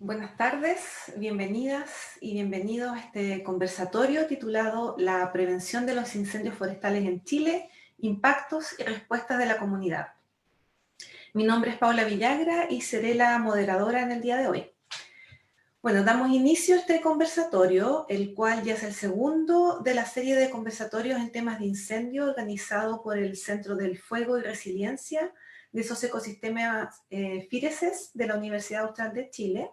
Buenas tardes, bienvenidas y bienvenidos a este conversatorio titulado La prevención de los incendios forestales en Chile, impactos y respuestas de la comunidad. Mi nombre es Paula Villagra y seré la moderadora en el día de hoy. Bueno, damos inicio a este conversatorio, el cual ya es el segundo de la serie de conversatorios en temas de incendio organizado por el Centro del Fuego y Resiliencia de esos ecosistemas FIRESES de la Universidad Austral de Chile,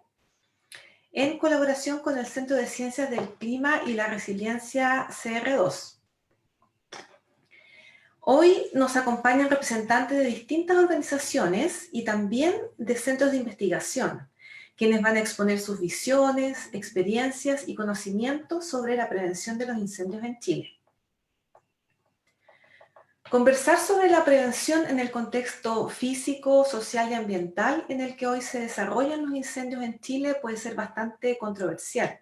en colaboración con el Centro de Ciencias del Clima y la Resiliencia CR2. Hoy nos acompañan representantes de distintas organizaciones y también de centros de investigación, quienes van a exponer sus visiones, experiencias y conocimientos sobre la prevención de los incendios en Chile. Conversar sobre la prevención en el contexto físico, social y ambiental en el que hoy se desarrollan los incendios en Chile puede ser bastante controversial.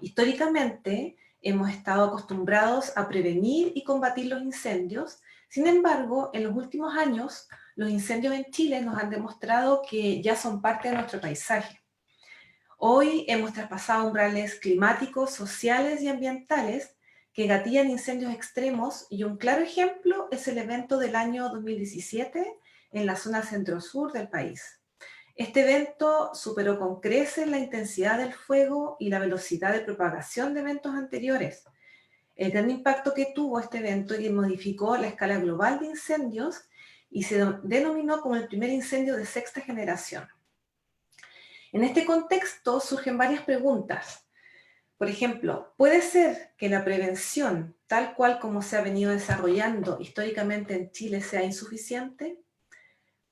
Históricamente hemos estado acostumbrados a prevenir y combatir los incendios. Sin embargo, en los últimos años, los incendios en Chile nos han demostrado que ya son parte de nuestro paisaje. Hoy hemos traspasado umbrales climáticos, sociales y ambientales que gatillan incendios extremos, y un claro ejemplo es el evento del año 2017 en la zona centro-sur del país. Este evento superó con creces la intensidad del fuego y la velocidad de propagación de eventos anteriores. El gran impacto que tuvo este evento y modificó la escala global de incendios y se denominó como el primer incendio de sexta generación. En este contexto surgen varias preguntas. Por ejemplo, ¿puede ser que la prevención, tal cual como se ha venido desarrollando históricamente en Chile, sea insuficiente?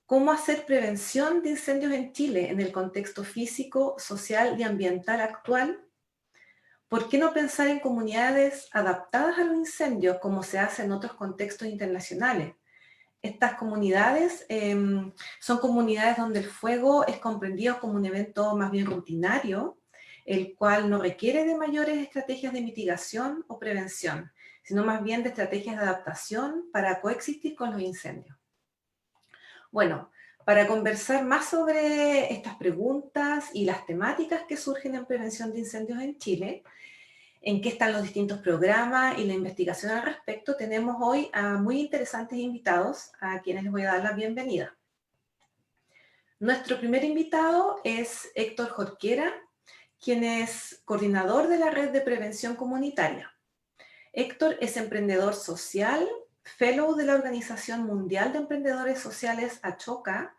¿Cómo hacer prevención de incendios en Chile en el contexto físico, social y ambiental actual? ¿Por qué no pensar en comunidades adaptadas a los incendios como se hace en otros contextos internacionales? Estas comunidades son comunidades donde el fuego es comprendido como un evento más bien rutinario, el cual no requiere de mayores estrategias de mitigación o prevención, sino más bien de estrategias de adaptación para coexistir con los incendios. Bueno, para conversar más sobre estas preguntas y las temáticas que surgen en prevención de incendios en Chile, en qué están los distintos programas y la investigación al respecto, tenemos hoy a muy interesantes invitados a quienes les voy a dar la bienvenida. Nuestro primer invitado es Héctor Jorquera, quien es coordinador de la Red de Prevención Comunitaria. Héctor es emprendedor social, fellow de la Organización Mundial de Emprendedores Sociales Achoca.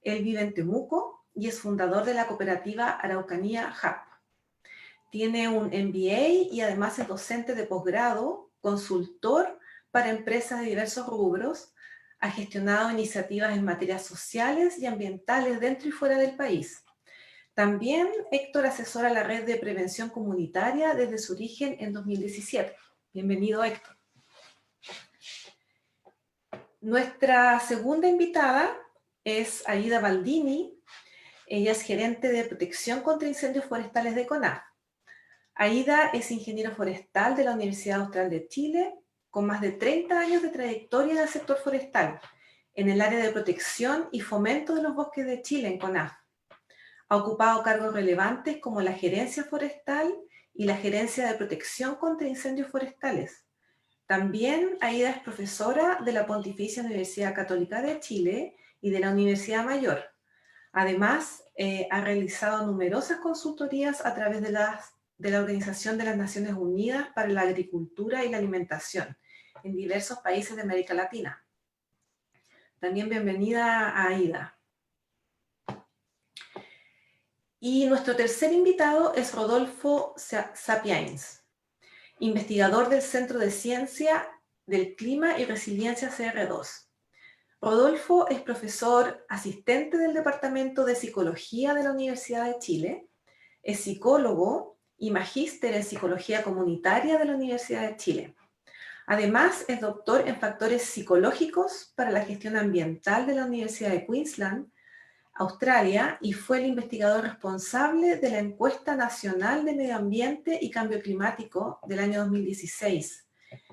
Él vive en Temuco y es fundador de la cooperativa Araucanía Hub. Tiene un MBA y además es docente de posgrado, consultor para empresas de diversos rubros. Ha gestionado iniciativas en materias sociales y ambientales dentro y fuera del país. También Héctor asesora la red de prevención comunitaria desde su origen en 2017. Bienvenido, Héctor. Nuestra segunda invitada es Aida Baldini. Ella es gerente de protección contra incendios forestales de CONAF. Aida es ingeniero forestal de la Universidad Austral de Chile, con más de 30 años de trayectoria en el sector forestal, en el área de protección y fomento de los bosques de Chile en CONAF. Ha ocupado cargos relevantes como la gerencia forestal y la gerencia de protección contra incendios forestales. También Aida es profesora de la Pontificia Universidad Católica de Chile y de la Universidad Mayor. Además, ha realizado numerosas consultorías a través de la Organización de las Naciones Unidas para la Agricultura y la Alimentación en diversos países de América Latina. También bienvenida a Aida. Y nuestro tercer invitado es Rodolfo Sapiens, investigador del Centro de Ciencia del Clima y Resiliencia CR2. Rodolfo es profesor asistente del Departamento de Psicología de la Universidad de Chile, es psicólogo y magíster en Psicología Comunitaria de la Universidad de Chile. Además, es doctor en factores psicológicos para la gestión ambiental de la Universidad de Queensland, Australia, y fue el investigador responsable de la Encuesta Nacional de Medio Ambiente y Cambio Climático del año 2016.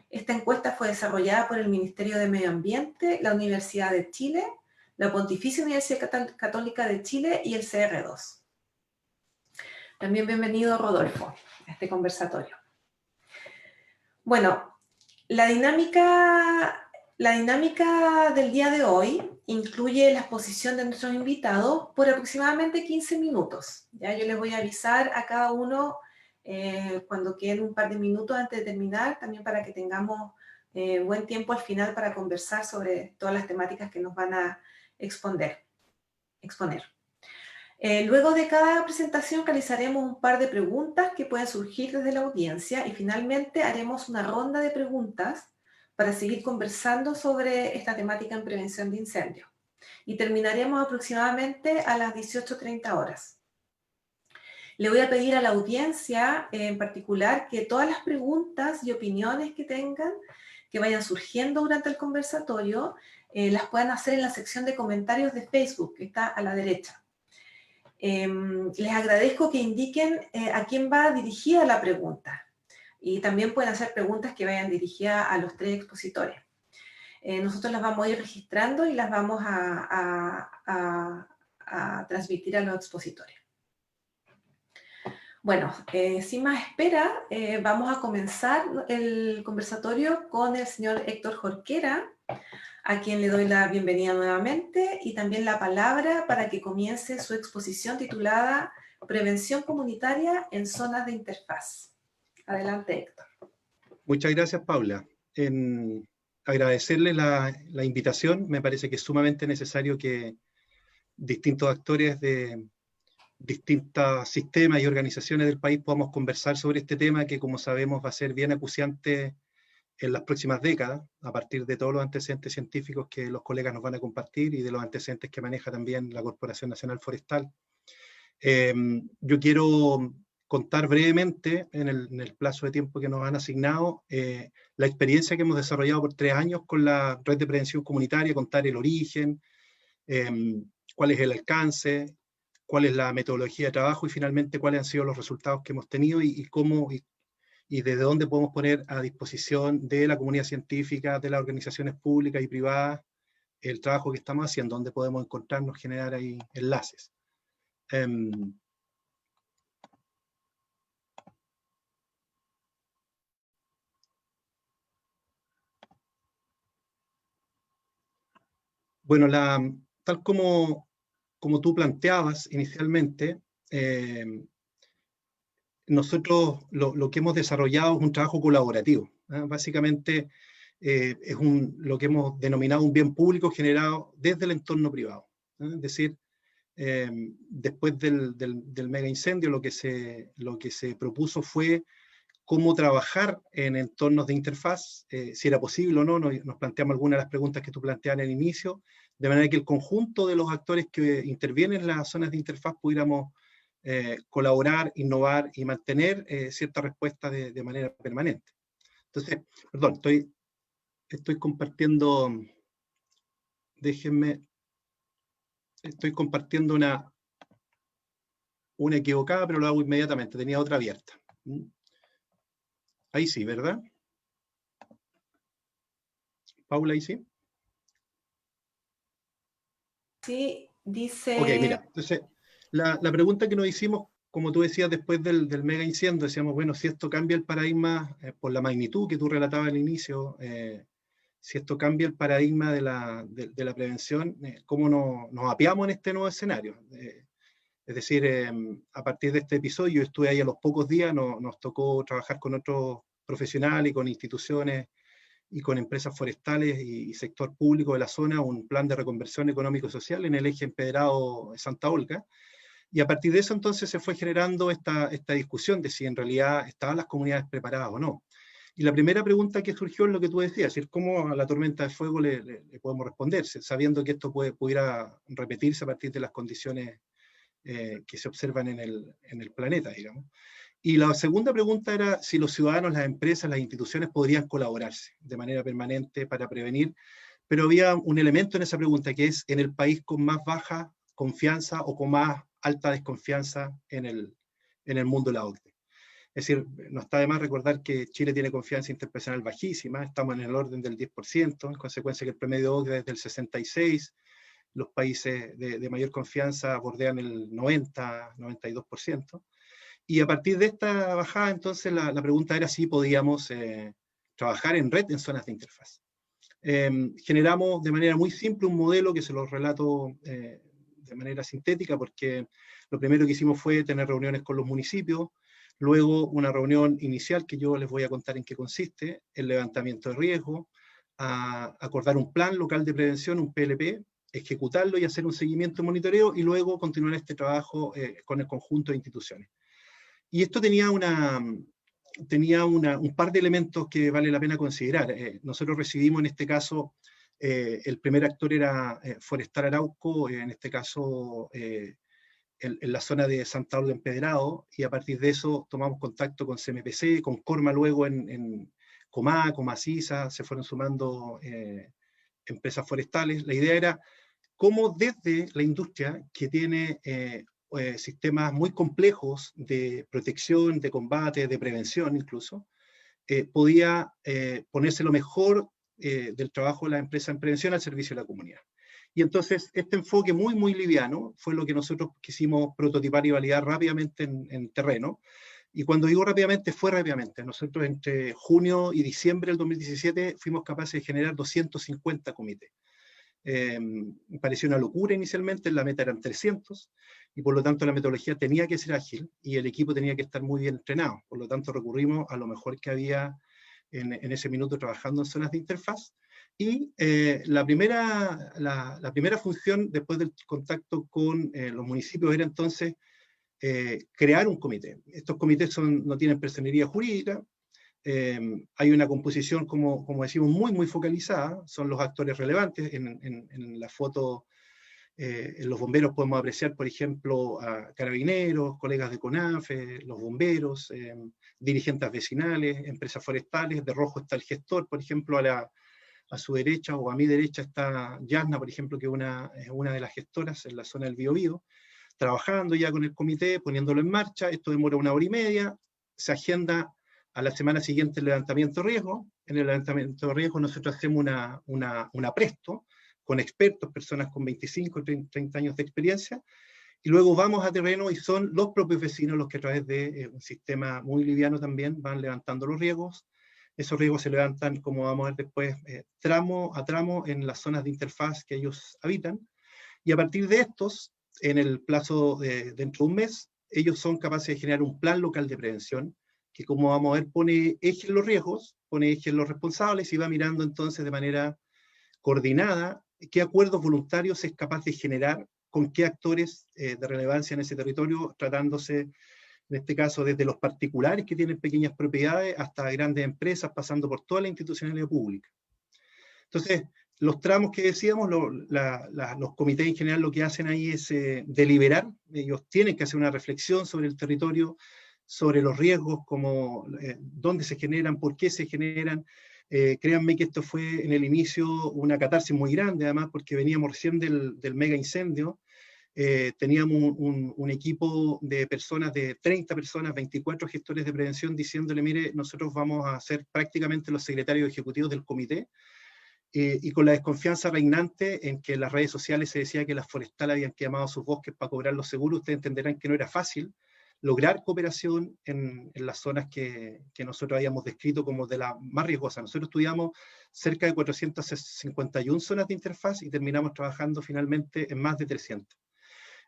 Esta encuesta fue desarrollada por el Ministerio de Medio Ambiente, la Universidad de Chile, la Pontificia Universidad Católica de Chile y el CR2. También bienvenido, Rodolfo, a este conversatorio. Bueno, la dinámica del día de hoy incluye la exposición de nuestros invitados por aproximadamente 15 minutos. Ya yo les voy a avisar a cada uno cuando queden un par de minutos antes de terminar, también para que tengamos buen tiempo al final para conversar sobre todas las temáticas que nos van a exponer. Luego de cada presentación realizaremos un par de preguntas que pueden surgir desde la audiencia y finalmente haremos una ronda de preguntas para seguir conversando sobre esta temática en prevención de incendios. Y terminaremos aproximadamente a las 18:30 horas. Le voy a pedir a la audiencia en particular que todas las preguntas y opiniones que tengan, que vayan surgiendo durante el conversatorio, las puedan hacer en la sección de comentarios de Facebook, que está a la derecha. Les agradezco que indiquen a quién va dirigida la pregunta y también pueden hacer preguntas que vayan dirigidas a los 3 expositores. Nosotros las vamos a ir registrando y las vamos a transmitir a los expositores. Bueno, sin más espera, vamos a comenzar el conversatorio con el señor Héctor Jorquera, a quien le doy la bienvenida nuevamente y también la palabra para que comience su exposición titulada Prevención comunitaria en zonas de interfaz. Adelante, Héctor. Muchas gracias, Paula. Agradecerle la invitación. Me parece que es sumamente necesario que distintos actores de distintos sistemas y organizaciones del país podamos conversar sobre este tema que, como sabemos, va a ser bien acuciante en las próximas décadas, a partir de todos los antecedentes científicos que los colegas nos van a compartir y de los antecedentes que maneja también la Corporación Nacional Forestal. Yo quiero contar brevemente, en el plazo de tiempo que nos han asignado, la experiencia que hemos desarrollado por 3 años con la red de prevención comunitaria, contar el origen, cuál es el alcance, cuál es la metodología de trabajo y finalmente cuáles han sido los resultados que hemos tenido y cómo y desde dónde podemos poner a disposición de la comunidad científica, de las organizaciones públicas y privadas, el trabajo que estamos haciendo, donde podemos encontrarnos, generar ahí enlaces. Bueno, tal como tú planteabas inicialmente, nosotros lo que hemos desarrollado es un trabajo colaborativo. Básicamente es lo que hemos denominado un bien público generado desde el entorno privado. Es decir, después del mega incendio lo que se propuso fue cómo trabajar en entornos de interfaz, si era posible o no, nos planteamos algunas de las preguntas que tú planteabas en el inicio, de manera que el conjunto de los actores que intervienen en las zonas de interfaz pudiéramos colaborar, innovar y mantener cierta respuesta de manera permanente. Entonces, perdón, estoy compartiendo, déjenme, estoy compartiendo una equivocada, pero lo hago inmediatamente, tenía otra abierta. Ahí sí, ¿verdad? Paula, ahí sí. Sí, dice... Ok, mira, entonces, la pregunta que nos hicimos, como tú decías, después del mega incendio, decíamos, bueno, si esto cambia el paradigma por la magnitud que tú relatabas al inicio, si esto cambia el paradigma de la prevención, ¿cómo nos apiamos en este nuevo escenario? Es decir, a partir de este episodio, yo estuve ahí a los pocos días, nos tocó trabajar con otros profesionales y con instituciones y con empresas forestales y sector público de la zona, un plan de reconversión económico-social en el eje empedrado Santa Olga. Y a partir de eso entonces se fue generando esta discusión de si en realidad estaban las comunidades preparadas o no. Y la primera pregunta que surgió es lo que tú decías, es decir, ¿cómo a la tormenta de fuego le podemos responder, sabiendo que esto pudiera repetirse a partir de las condiciones que se observan en el planeta, digamos. Y la segunda pregunta era si los ciudadanos, las empresas, las instituciones podrían colaborarse de manera permanente para prevenir, pero había un elemento en esa pregunta que es en el país con más baja confianza o con más alta desconfianza en el mundo de la OCDE. Es decir, no está de más recordar que Chile tiene confianza interpersonal bajísima, estamos en el orden del 10%, en consecuencia que el promedio OCDE es del 66%, los países de mayor confianza bordean el 90, 92%, Y a partir de esta bajada, entonces, la pregunta era si podíamos trabajar en red en zonas de interfaz. Generamos de manera muy simple un modelo que se lo relato de manera sintética, porque lo primero que hicimos fue tener reuniones con los municipios, luego una reunión inicial que yo les voy a contar en qué consiste, el levantamiento de riesgo, acordar un plan local de prevención, un PLP, ejecutarlo y hacer un seguimiento y monitoreo, y luego continuar este trabajo con el conjunto de instituciones. Y esto tenía un par de elementos que vale la pena considerar. Nosotros recibimos en este caso, el primer actor era Forestal Arauco, en este caso en la zona de Santa Olga Empedrado, y a partir de eso tomamos contacto con CMPC, con Corma luego en Comá, Comacisa, se fueron sumando empresas forestales. La idea era cómo desde la industria, que tiene sistemas muy complejos de protección, de combate, de prevención incluso, podía ponerse lo mejor del trabajo de la empresa en prevención al servicio de la comunidad. Y entonces este enfoque muy, muy liviano fue lo que nosotros quisimos prototipar y validar rápidamente en terreno. Y cuando digo rápidamente, fue rápidamente. Nosotros entre junio y diciembre del 2017 fuimos capaces de generar 250 comités. Me pareció una locura inicialmente, la meta eran 300, y por lo tanto la metodología tenía que ser ágil y el equipo tenía que estar muy bien entrenado. Por lo tanto recurrimos a lo mejor que había en ese minuto trabajando en zonas de interfaz. Y la primera función después del contacto con los municipios era entonces crear un comité. Estos comités no tienen personería jurídica, hay una composición, como decimos, muy, muy focalizada, son los actores relevantes. En la foto, en los bomberos podemos apreciar, por ejemplo, a carabineros, colegas de CONAFE, los bomberos, dirigentes vecinales, empresas forestales. De rojo está el gestor, por ejemplo, a su derecha o a mi derecha está Yasna, por ejemplo, que es una de las gestoras en la zona del Biobío, trabajando ya con el comité, poniéndolo en marcha. Esto demora 1 hora y media, se agenda a la semana siguiente el levantamiento de riesgo. En el levantamiento de riesgo nosotros hacemos una presto con expertos, personas con 25, 30 años de experiencia, y luego vamos a terreno y son los propios vecinos los que a través de un sistema muy liviano también van levantando los riesgos. Esos riesgos se levantan, como vamos a ver después, tramo a tramo en las zonas de interfaz que ellos habitan, y a partir de estos, en el plazo de dentro de un mes, ellos son capaces de generar un plan local de prevención, que como vamos a ver pone eje en los riesgos, pone eje en los responsables y va mirando entonces de manera coordinada qué acuerdos voluntarios es capaz de generar con qué actores de relevancia en ese territorio, tratándose en este caso desde los particulares que tienen pequeñas propiedades hasta grandes empresas, pasando por toda la institucionalidad pública. Entonces, los tramos que decíamos, los comités en general lo que hacen ahí es deliberar. Ellos tienen que hacer una reflexión sobre el territorio, sobre los riesgos, como dónde se generan, por qué se generan. Créanme que esto fue en el inicio una catarsis muy grande, además, porque veníamos recién del mega incendio. Teníamos un equipo de personas, de 30 personas, 24 gestores de prevención, diciéndole, mire, nosotros vamos a ser prácticamente los secretarios ejecutivos del comité, y con la desconfianza reinante en que en las redes sociales se decía que las forestales habían quemado sus bosques para cobrar los seguros. Ustedes entenderán que no era fácil lograr cooperación en las zonas que nosotros habíamos descrito como de las más riesgosas. Nosotros estudiamos cerca de 451 zonas de interfaz y terminamos trabajando finalmente en más de 300.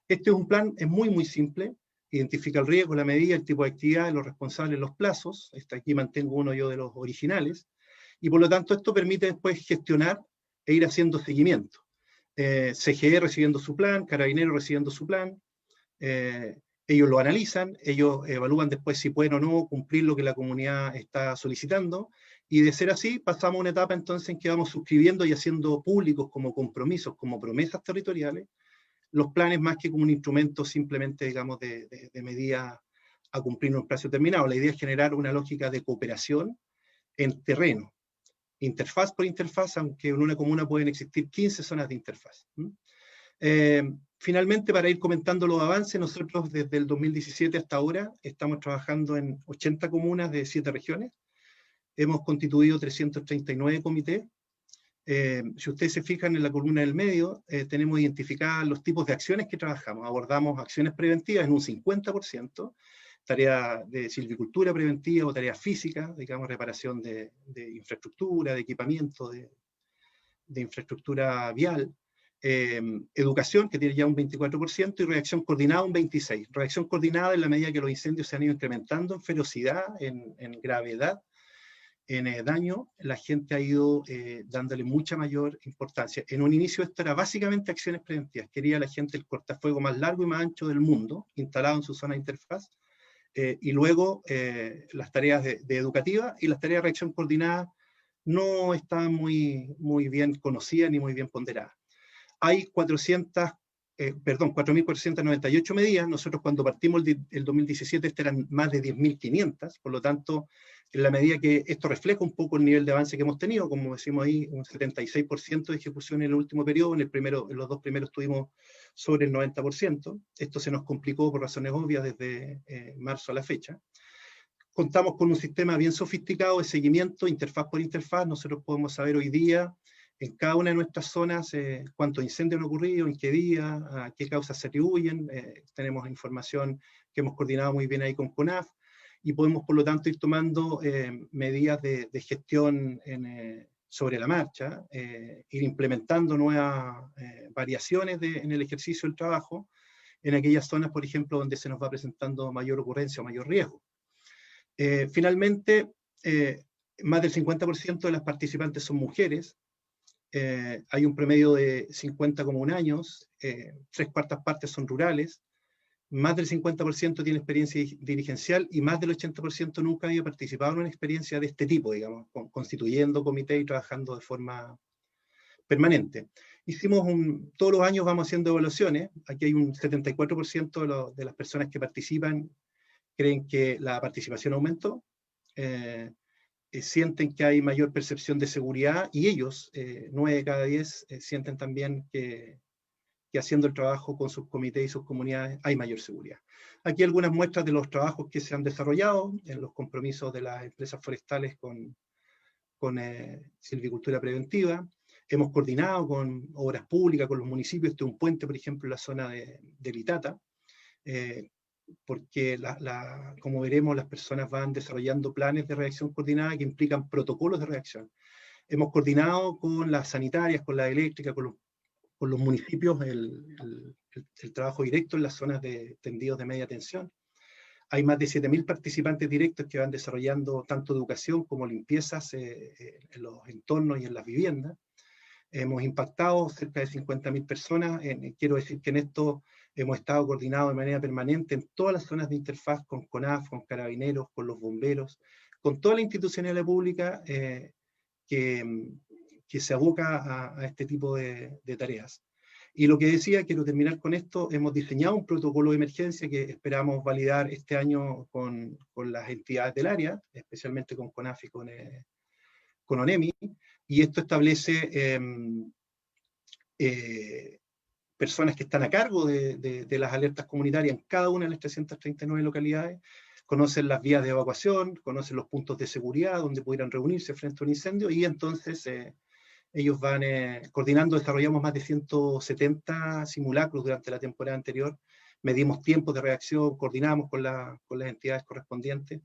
Este es un plan, es muy, muy simple. Identifica el riesgo, la medida, el tipo de actividad, los responsables, los plazos. Aquí mantengo uno yo de los originales. Y por lo tanto esto permite después gestionar e ir haciendo seguimiento. CGE recibiendo su plan, Carabineros recibiendo su plan, ellos lo analizan, ellos evalúan después si pueden o no cumplir lo que la comunidad está solicitando, y de ser así pasamos a una etapa entonces en que vamos suscribiendo y haciendo públicos como compromisos, como promesas territoriales, los planes más que como un instrumento simplemente, digamos, de medida a cumplir un plazo determinado. La idea es generar una lógica de cooperación en terreno, interfaz por interfaz, aunque en una comuna pueden existir 15 zonas de interfaz. Finalmente, para ir comentando los avances, nosotros desde el 2017 hasta ahora estamos trabajando en 80 comunas de 7 regiones. Hemos constituido 339 comités. Si ustedes se fijan en la columna del medio, tenemos identificados los tipos de acciones que trabajamos. Abordamos acciones preventivas en un 50%, tarea de silvicultura preventiva o tareas físicas, digamos, reparación de infraestructura, de equipamiento, de infraestructura vial, educación, que tiene ya un 24%, y reacción coordinada un 26%. Reacción coordinada en la medida que los incendios se han ido incrementando en ferocidad, en gravedad, en daño, la gente ha ido dándole mucha mayor importancia. En un inicio esto era básicamente acciones preventivas. Quería la gente el cortafuego más largo y más ancho del mundo, instalado en su zona de interfaz, y luego las tareas de educativa y las tareas de reacción coordinada no estaban muy bien conocidas ni muy bien ponderadas. Hay 4.498 medidas. Nosotros cuando partimos el 2017 eran más de 10.500, por lo tanto, en la medida que esto refleja un poco el nivel de avance que hemos tenido, como decimos ahí, un 76% de ejecución en el último periodo, en los dos primeros tuvimos sobre el 90%, esto se nos complicó por razones obvias desde marzo a la fecha. Contamos con un sistema bien sofisticado de seguimiento, interfaz por interfaz. Nosotros podemos saber hoy día en cada una de nuestras zonas cuántos incendios han ocurrido, en qué día, a qué causas se atribuyen. Tenemos información que hemos coordinado muy bien ahí con CONAF, y podemos por lo tanto ir tomando medidas de gestión sobre la marcha, ir implementando nuevas variaciones en el ejercicio del trabajo, en aquellas zonas, por ejemplo, donde se nos va presentando mayor ocurrencia o mayor riesgo. Finalmente, más del 50% de las participantes son mujeres. Hay un promedio de 50,1 años, 3/4 partes son rurales, más del 50% tiene experiencia dirigencial y más del 80% nunca había participado en una experiencia de este tipo, digamos, constituyendo comité y trabajando de forma permanente. Todos los años vamos haciendo evaluaciones. Aquí hay un 74% de las personas que participan creen que la participación aumentó, sienten que hay mayor percepción de seguridad, y ellos, 9 de cada 10, sienten también que haciendo el trabajo con sus comités y sus comunidades hay mayor seguridad. Aquí algunas muestras de los trabajos que se han desarrollado en los compromisos de las empresas forestales con silvicultura preventiva. Hemos coordinado con obras públicas, con los municipios. Este es un puente, por ejemplo, en la zona de Litata, porque como veremos, las personas van desarrollando planes de reacción coordinada que implican protocolos de reacción. Hemos coordinado con las sanitarias, con la eléctrica, con los municipios, el trabajo directo en las zonas de tendidos de media tensión. Hay más de 7.000 participantes directos que van desarrollando tanto educación como limpiezas en los entornos y en las viviendas. Hemos impactado cerca de 50.000 personas. Quiero decir que en esto hemos estado coordinados de manera permanente en todas las zonas de interfaz con CONAF, con Carabineros, con los bomberos, con toda la institucionalidad pública que se aboca a este tipo de tareas. Y lo que decía, quiero terminar con esto, hemos diseñado un protocolo de emergencia que esperamos validar este año con las entidades del área, especialmente con CONAF y con ONEMI, y esto establece personas que están a cargo de las alertas comunitarias en cada una de las 339 localidades, conocen las vías de evacuación, conocen los puntos de seguridad donde pudieran reunirse frente a un incendio, y entonces ellos van coordinando. Desarrollamos más de 170 simulacros durante la temporada anterior, medimos tiempos de reacción, coordinamos con las entidades correspondientes,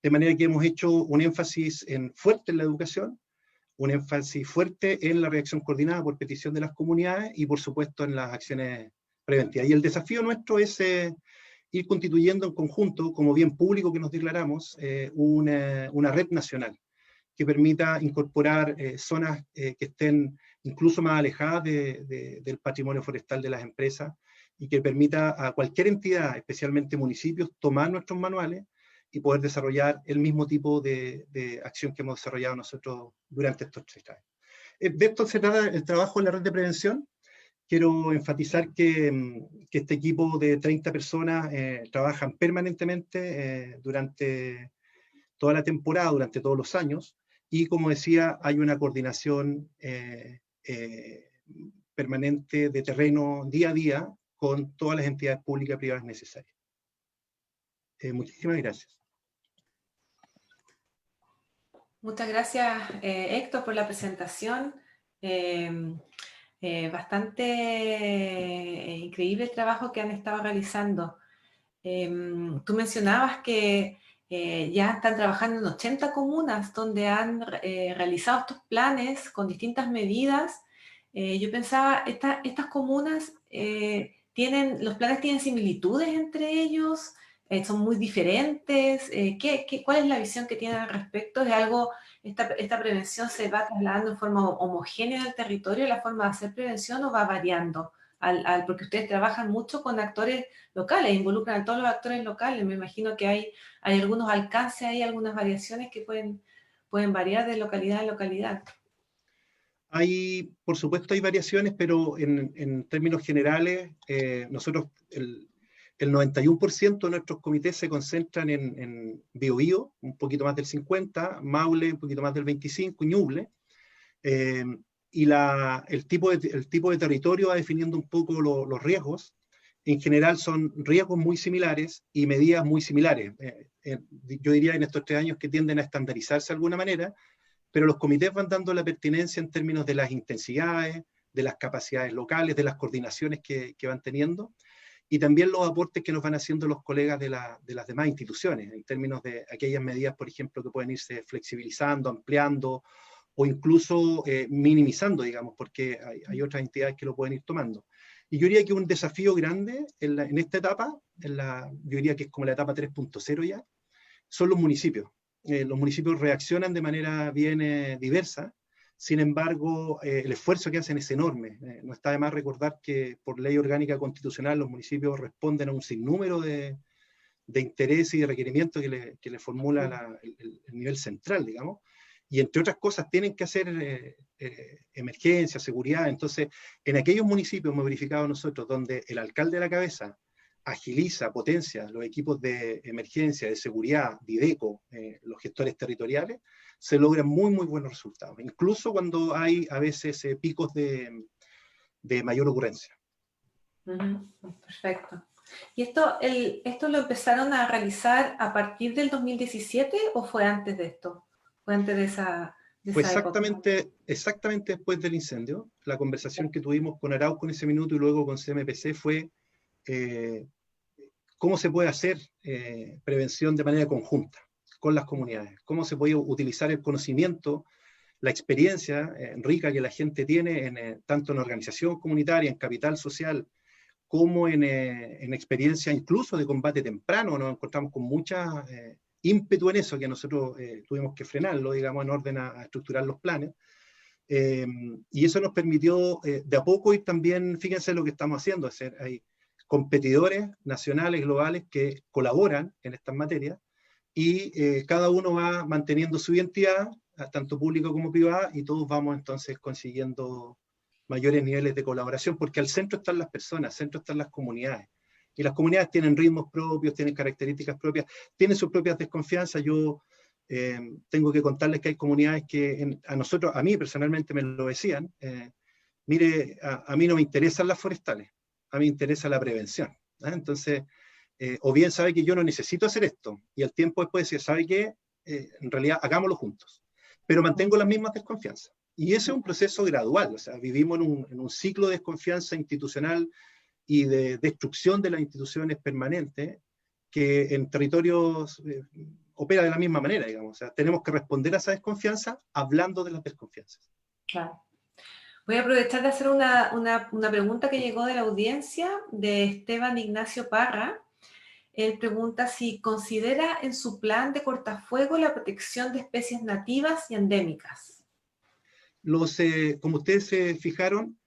de manera que hemos hecho un énfasis fuerte en la educación, un énfasis fuerte en la reacción coordinada por petición de las comunidades y por supuesto en las acciones preventivas. Y el desafío nuestro es ir constituyendo en conjunto, como bien público que nos declaramos, una red nacional que permita incorporar zonas que estén incluso más alejadas del patrimonio forestal de las empresas, y que permita a cualquier entidad, especialmente municipios, tomar nuestros manuales y poder desarrollar el mismo tipo de acción que hemos desarrollado nosotros durante estos 3 años. De esto se trata el trabajo en la red de prevención. Quiero enfatizar que este equipo de 30 personas trabajan permanentemente durante toda la temporada, durante todos los años, y como decía, hay una coordinación permanente de terreno día a día con todas las entidades públicas y privadas necesarias. Muchísimas gracias. Muchas gracias, Héctor, por la presentación. Bastante increíble el trabajo que han estado realizando. Tú mencionabas que ya están trabajando en 80 comunas donde han realizado estos planes con distintas medidas. Yo pensaba, estas comunas los planes tienen similitudes entre ellos, son muy diferentes. ¿Cuál es la visión que tienen al respecto? ¿Es algo, esta prevención se va trasladando en forma homogénea al territorio, la forma de hacer prevención, o va variando? Porque ustedes trabajan mucho con actores locales, involucran a todos los actores locales. Me imagino que hay algunos alcances, hay algunas variaciones que pueden variar de localidad en localidad. Por supuesto hay variaciones, pero en términos generales, nosotros, el 91% de nuestros comités se concentran en Biobío, un poquito más del 50%, Maule un poquito más del 25%, Ñuble, y el tipo de territorio va definiendo un poco los riesgos. En general son riesgos muy similares y medidas muy similares. Yo diría en estos 3 años que tienden a estandarizarse de alguna manera, pero los comités van dando la pertinencia en términos de las intensidades, de las capacidades locales, de las coordinaciones que van teniendo, y también los aportes que nos van haciendo los colegas de las demás instituciones, en términos de aquellas medidas, por ejemplo, que pueden irse flexibilizando, ampliando, o incluso minimizando, digamos, porque hay otras entidades que lo pueden ir tomando. Y yo diría que un desafío grande en esta etapa, yo diría que es como la etapa 3.0 ya, son los municipios. Los municipios reaccionan de manera bien diversa, sin embargo, el esfuerzo que hacen es enorme. No está de más recordar que por ley orgánica constitucional los municipios responden a un sinnúmero de intereses y de requerimientos que le formula el nivel central, digamos, y entre otras cosas tienen que hacer emergencia, seguridad. Entonces, en aquellos municipios hemos verificado nosotros donde el alcalde a la cabeza agiliza, potencia los equipos de emergencia, de seguridad, Dideco, los gestores territoriales, se logran muy, muy buenos resultados, incluso cuando hay a veces picos de mayor ocurrencia. Perfecto. ¿Y esto lo empezaron a realizar a partir del 2017 o fue antes de esto? ¿Fue antes de esa Fue época? exactamente después del incendio. La conversación que tuvimos con Arauco en ese minuto y luego con CMPC fue cómo se puede hacer prevención de manera conjunta con las comunidades, cómo se puede utilizar el conocimiento, la experiencia rica que la gente tiene tanto en organización comunitaria, en capital social, como en experiencia incluso de combate temprano. Nos encontramos con mucha ímpetu en eso, que nosotros tuvimos que frenarlo, digamos, en orden a estructurar los planes. Y eso nos permitió de a poco ir también, fíjense lo que estamos haciendo, hay competidores nacionales, globales, que colaboran en estas materias, y cada uno va manteniendo su identidad, tanto público como privada, y todos vamos entonces consiguiendo mayores niveles de colaboración, porque al centro están las personas, al centro están las comunidades. Y las comunidades tienen ritmos propios, tienen características propias, tienen sus propias desconfianzas. Yo tengo que contarles que hay comunidades que a mí personalmente me lo decían, mire, a mí no me interesan las forestales, a mí me interesa la prevención. Entonces, o bien sabe que yo no necesito hacer esto, y al tiempo después decir, ¿sabe qué? En realidad hagámoslo juntos, pero mantengo las mismas desconfianzas. Y ese es un proceso gradual, o sea, vivimos en un ciclo de desconfianza institucional y de destrucción de las instituciones permanentes que en territorios opera de la misma manera, digamos. O sea, tenemos que responder a esa desconfianza hablando de las desconfianzas. Claro. Voy a aprovechar de hacer una pregunta que llegó de la audiencia, de Esteban Ignacio Parra. Él pregunta si considera en su plan de cortafuego la protección de especies nativas y endémicas. Como ustedes se fijaron,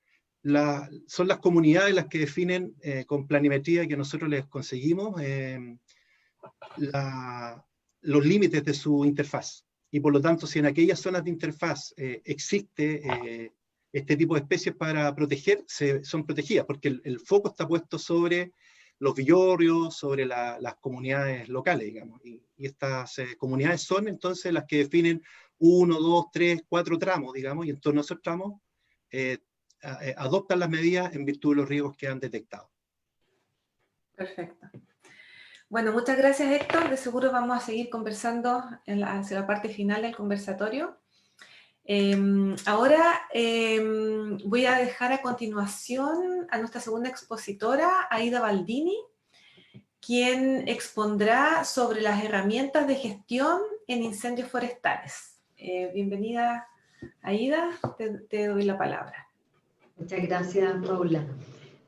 son las comunidades las que definen con planimetría que nosotros les conseguimos los límites de su interfaz. Y por lo tanto, si en aquellas zonas de interfaz existe este tipo de especies para proteger, son protegidas, porque el foco está puesto sobre los villorrios, sobre las comunidades locales, digamos. Y estas comunidades son entonces las que definen 1, 2, 3, 4 tramos, digamos, y en torno a esos tramos adoptan las medidas en virtud de los riesgos que han detectado. Perfecto. Bueno, muchas gracias, Héctor. De seguro vamos a seguir conversando hacia la parte final del conversatorio. Ahora voy a dejar a continuación a nuestra segunda expositora, Aida Baldini, quien expondrá sobre las herramientas de gestión en incendios forestales. Bienvenida, Aida, te doy la palabra. Muchas gracias, Paula.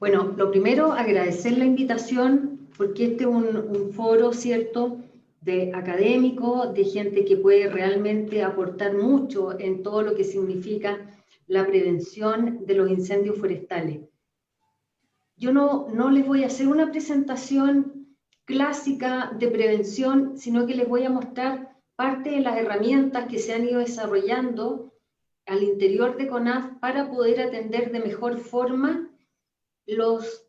Bueno, lo primero, agradecer la invitación, porque este es un foro, ¿cierto?, de académicos, de gente que puede realmente aportar mucho en todo lo que significa la prevención de los incendios forestales. Yo no les voy a hacer una presentación clásica de prevención, sino que les voy a mostrar parte de las herramientas que se han ido desarrollando al interior de CONAF para poder atender de mejor forma los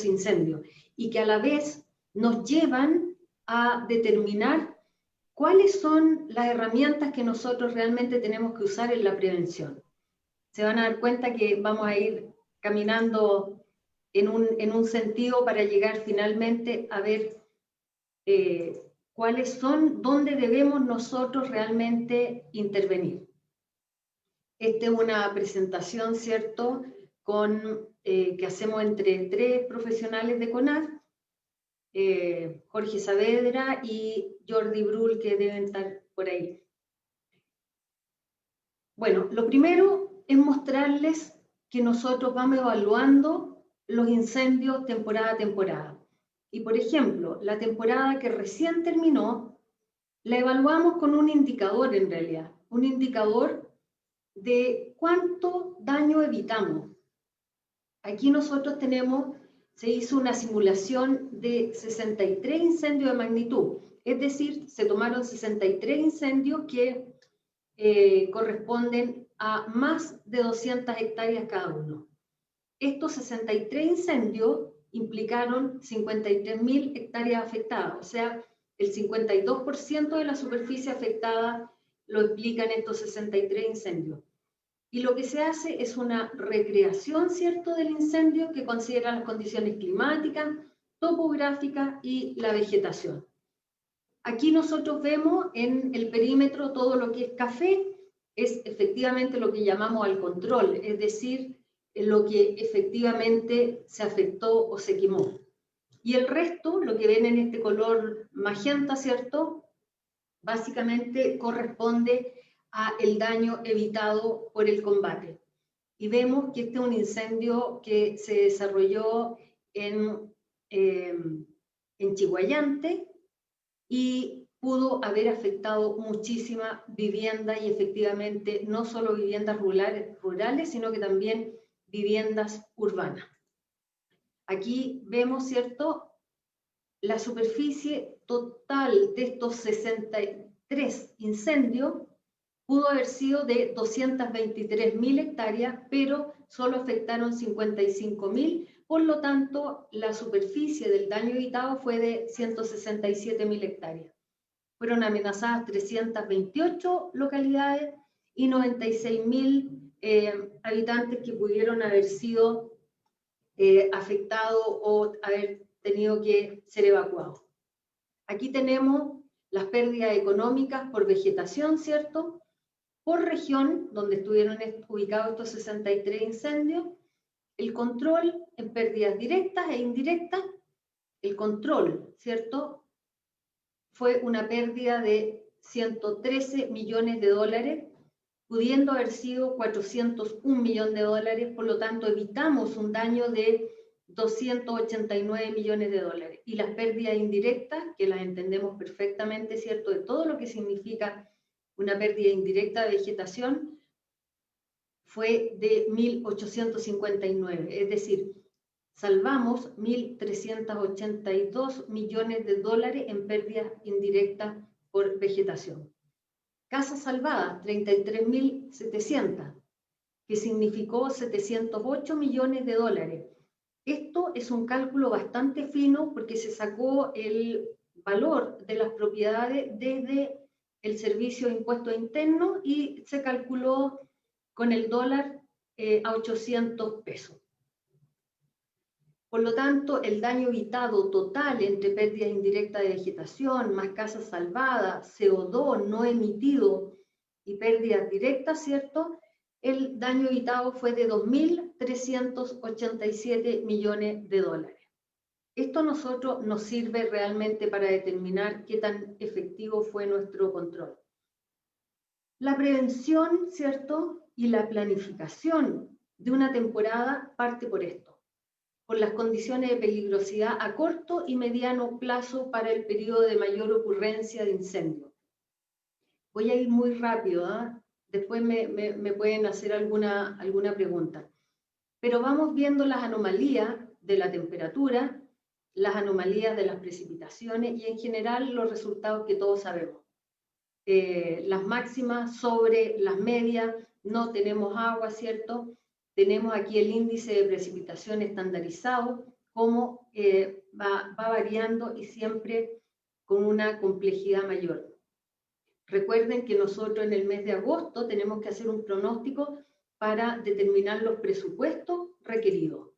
incendios, y que a la vez nos llevan a determinar cuáles son las herramientas que nosotros realmente tenemos que usar en la prevención. Se van a dar cuenta que vamos a ir caminando en un sentido para llegar finalmente a ver cuáles son, dónde debemos nosotros realmente intervenir. Esta es una presentación, ¿cierto?, que hacemos entre 3 profesionales de CONAF, Jorge Saavedra y Jordi Brull, que deben estar por ahí. Bueno, lo primero es mostrarles que nosotros vamos evaluando los incendios temporada a temporada. Y por ejemplo, la temporada que recién terminó, la evaluamos con un indicador en realidad, un indicador de cuánto daño evitamos. Aquí nosotros se hizo una simulación de 63 incendios de magnitud, es decir, se tomaron 63 incendios que corresponden a más de 200 hectáreas cada uno. Estos 63 incendios implicaron 53.000 hectáreas afectadas, o sea, el 52% de la superficie afectada lo explican estos 63 incendios. Y lo que se hace es una recreación, ¿cierto?, del incendio que considera las condiciones climáticas, topográficas y la vegetación. Aquí nosotros vemos en el perímetro todo lo que es café, es efectivamente lo que llamamos al control, es decir, lo que efectivamente se afectó o se quemó. Y el resto, lo que ven en este color magenta, ¿cierto?, básicamente corresponde a el daño evitado por el combate. Y vemos que este es un incendio que se desarrolló en Chiguayante y pudo haber afectado muchísima vivienda, y efectivamente no solo viviendas rurales, sino que también viviendas urbanas. Aquí vemos, ¿cierto?, la superficie total de estos 63 incendios pudo haber sido de 223.000 hectáreas, pero solo afectaron 55.000, por lo tanto, la superficie del daño evitado fue de 167.000 hectáreas. Fueron amenazadas 328 localidades y 96.000 habitantes que pudieron haber sido afectados o haber tenido que ser evacuados. Aquí tenemos las pérdidas económicas por vegetación, ¿cierto?, por región, donde estuvieron ubicados estos 63 incendios, el control en pérdidas directas e indirectas. El control, ¿cierto?, fue una pérdida de 113 millones de dólares, pudiendo haber sido 401 millones de dólares, por lo tanto evitamos un daño de 289 millones de dólares. Y las pérdidas indirectas, que las entendemos perfectamente, ¿cierto?, de todo lo que significa una pérdida indirecta de vegetación, fue de 1.859, es decir, salvamos 1.382 millones de dólares en pérdidas indirectas por vegetación. Casas salvadas, 33.700, que significó 708 millones de dólares. Esto es un cálculo bastante fino porque se sacó el valor de las propiedades desde el servicio de impuestos internos y se calculó con el dólar a 800 pesos. Por lo tanto, el daño evitado total entre pérdida indirecta de vegetación, más casas salvadas, CO2 no emitido y pérdidas directas, ¿cierto?, el daño evitado fue de 2.387 millones de dólares. Esto a nosotros nos sirve realmente para determinar qué tan efectivo fue nuestro control. La prevención, ¿cierto? Y la planificación de una temporada parte por esto, por las condiciones de peligrosidad a corto y mediano plazo para el periodo de mayor ocurrencia de incendio. Voy a ir muy rápido, ¿eh? Después me pueden hacer alguna pregunta. Pero vamos viendo las anomalías de la temperatura, las anomalías de las precipitaciones y en general los resultados que todos sabemos. Las máximas sobre las medias, no tenemos agua, ¿cierto? Tenemos aquí el índice de precipitación estandarizado, cómo va variando y siempre con una complejidad mayor. Recuerden que nosotros en el mes de agosto tenemos que hacer un pronóstico para determinar los presupuestos requeridos.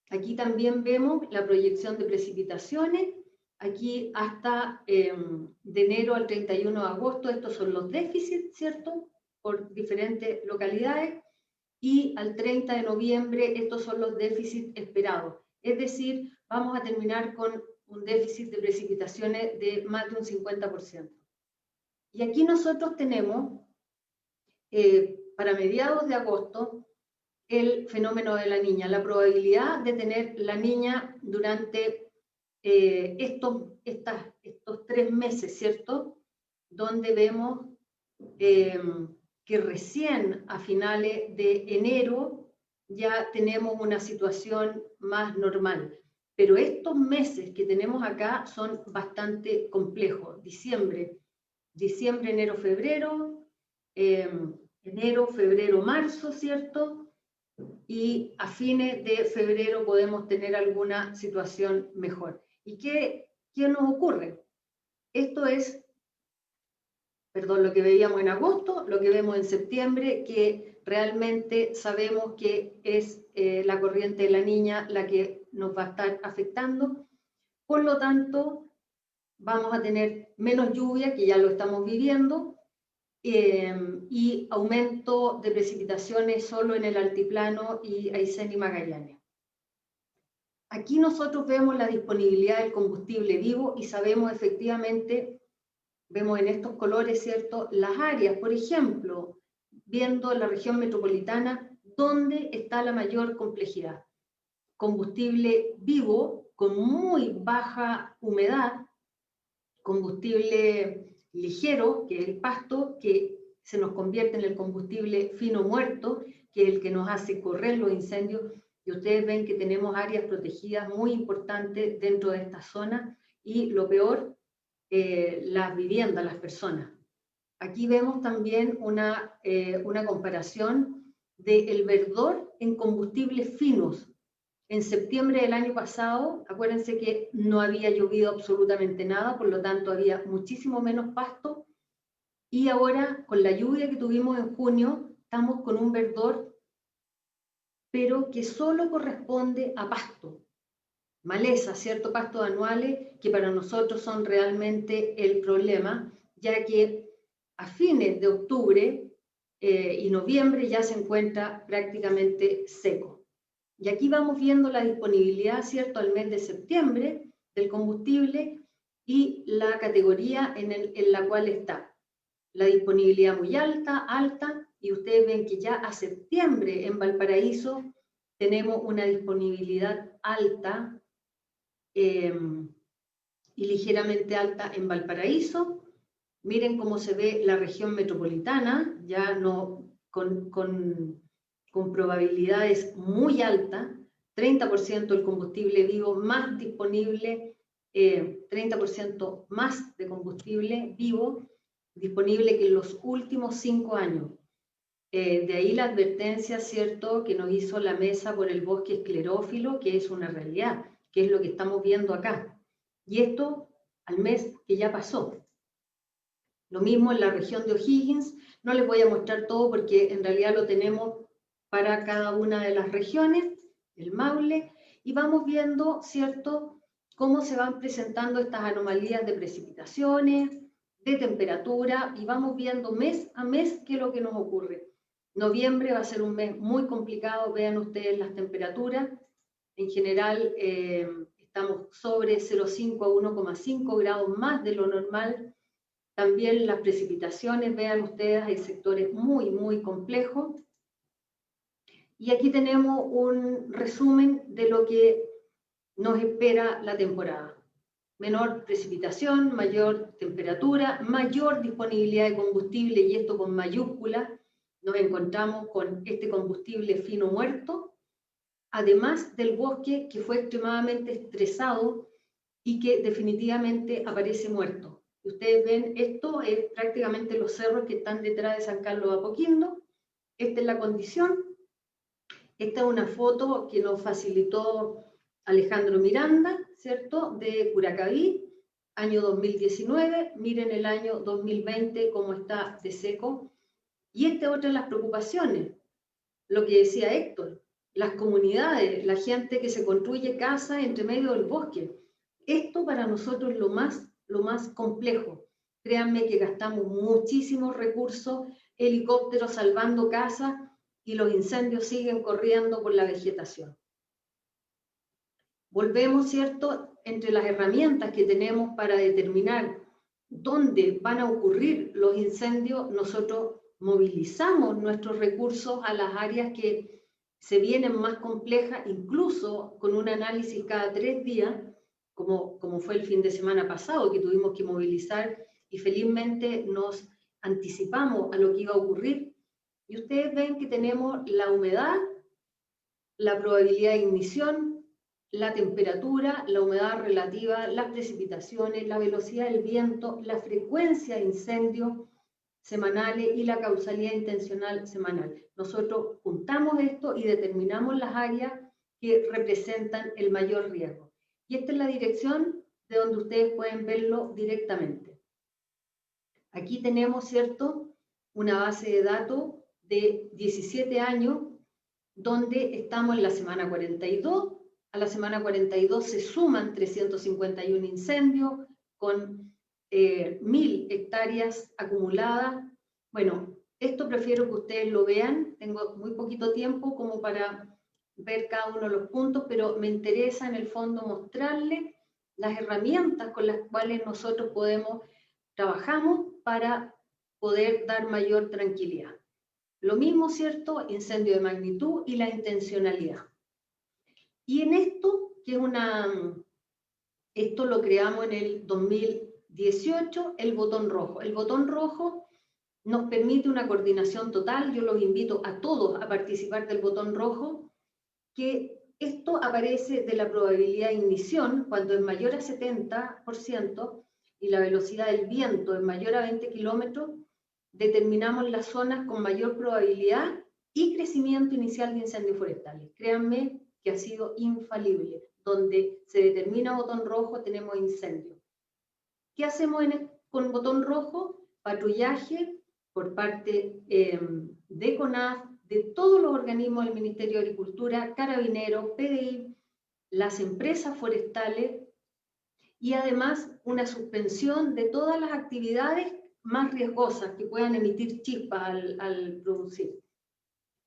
Aquí también vemos la proyección de precipitaciones. Aquí hasta de enero al 31 de agosto, estos son los déficits, ¿cierto? Por diferentes localidades. Y al 30 de noviembre, estos son los déficits esperados. Es decir, vamos a terminar con un déficit de precipitaciones de más de un 50%. Y aquí nosotros tenemos, para mediados de agosto, el fenómeno de la niña, la probabilidad de tener la niña durante estos 3 meses, ¿cierto? Donde vemos que recién a finales de enero ya tenemos una situación más normal. Pero estos meses que tenemos acá son bastante complejos. Diciembre, enero, febrero, enero, febrero, marzo, ¿cierto? Y a fines de febrero podemos tener alguna situación mejor. ¿Y qué nos ocurre? Esto es, perdón, lo que veíamos en agosto, lo que vemos en septiembre, que realmente sabemos que es la corriente de la niña la que nos va a estar afectando. Por lo tanto, vamos a tener menos lluvia, que ya lo estamos viviendo, y aumento de precipitaciones solo en el altiplano y Aysén y Magallanes. Aquí nosotros vemos la disponibilidad del combustible vivo y sabemos efectivamente, vemos en estos colores, ¿cierto?, las áreas, por ejemplo, viendo la región metropolitana, ¿dónde está la mayor complejidad? Combustible vivo con muy baja humedad, combustible ligero, que es el pasto, que se nos convierte en el combustible fino muerto, que es el que nos hace correr los incendios, y ustedes ven que tenemos áreas protegidas muy importantes dentro de esta zona, y lo peor, las viviendas, las personas. Aquí vemos también una comparación del verdor en combustibles finos. En septiembre del año pasado, acuérdense que no había llovido absolutamente nada, por lo tanto había muchísimo menos pasto, y ahora con la lluvia que tuvimos en junio, estamos con un verdor, pero que solo corresponde a pasto, maleza, ¿cierto? Pastos anuales, que para nosotros son realmente el problema, ya que a fines de octubre y noviembre ya se encuentra prácticamente seco. Y aquí vamos viendo la disponibilidad, ¿cierto?, al mes de septiembre del combustible y la categoría en la cual está. La disponibilidad muy alta, y ustedes ven que ya a septiembre en Valparaíso tenemos una disponibilidad alta y ligeramente alta en Valparaíso. Miren cómo se ve la región metropolitana, ya no con probabilidades muy altas, 30% del combustible vivo más disponible, 30% más de combustible vivo disponible que en los últimos 5 años. De ahí la advertencia, ¿cierto?, que nos hizo la mesa por el bosque esclerófilo, que es una realidad, que es lo que estamos viendo acá. Y esto al mes que ya pasó. Lo mismo en la región de O'Higgins. No les voy a mostrar todo porque en realidad lo tenemos para cada una de las regiones, el Maule, y vamos viendo, ¿cierto?, cómo se van presentando estas anomalías de precipitaciones, de temperatura, y vamos viendo mes a mes qué es lo que nos ocurre. Noviembre va a ser un mes muy complicado, vean ustedes las temperaturas, en general estamos sobre 0,5 a 1,5 grados más de lo normal. También las precipitaciones, vean ustedes, hay sectores muy, muy complejos. Y aquí tenemos un resumen de lo que nos espera la temporada. Menor precipitación, mayor temperatura, mayor disponibilidad de combustible, y esto con mayúscula. Nos encontramos con este combustible fino muerto, además del bosque que fue extremadamente estresado y que definitivamente aparece muerto. Ustedes ven, esto es prácticamente los cerros que están detrás de San Carlos de Apoquindo. Esta es la condición. Esta es una foto que nos facilitó Alejandro Miranda, ¿cierto?, de Curacaví, año 2019. Miren el año 2020 cómo está de seco. Y esta es otra de las preocupaciones, lo que decía Héctor, las comunidades, la gente que se construye casas entre medio del bosque. Esto para nosotros es lo más complejo. Créanme que gastamos muchísimos recursos, helicópteros salvando casas, y los incendios siguen corriendo por la vegetación. Volvemos, ¿cierto?, entre las herramientas que tenemos para determinar dónde van a ocurrir los incendios, nosotros movilizamos nuestros recursos a las áreas que se vienen más complejas, incluso con un análisis cada 3 días, como fue el fin de semana pasado, que tuvimos que movilizar y felizmente nos anticipamos a lo que iba a ocurrir. Y ustedes ven que tenemos la humedad, la probabilidad de ignición, la temperatura, la humedad relativa, las precipitaciones, la velocidad del viento, la frecuencia de incendios semanales y la causalidad intencional semanal. Nosotros juntamos esto y determinamos las áreas que representan el mayor riesgo. Y esta es la dirección de donde ustedes pueden verlo directamente. Aquí tenemos, ¿cierto?, una base de datos de 17 años, donde estamos en la semana 42. A la semana 42 se suman 351 incendios con 1000 hectáreas acumuladas. Bueno, esto prefiero que ustedes lo vean. Tengo muy poquito tiempo como para ver cada uno de los puntos, pero me interesa en el fondo mostrarles las herramientas con las cuales nosotros trabajamos para poder dar mayor tranquilidad. Lo mismo, ¿cierto?, incendio de magnitud y la intencionalidad. Y en esto, esto lo creamos en el 2018, el botón rojo. El botón rojo nos permite una coordinación total. Yo los invito a todos a participar del botón rojo, que esto aparece de la probabilidad de ignición cuando es mayor a 70% y la velocidad del viento es mayor a 20 kilómetros. Determinamos las zonas con mayor probabilidad y crecimiento inicial de incendios forestales. Créanme que ha sido infalible. Donde se determina botón rojo tenemos incendio. ¿Qué hacemos con botón rojo? Patrullaje por parte de CONAF, de todos los organismos del Ministerio de Agricultura, Carabineros, PDI, las empresas forestales, y además una suspensión de todas las actividades más riesgosas que puedan emitir chispas al producir.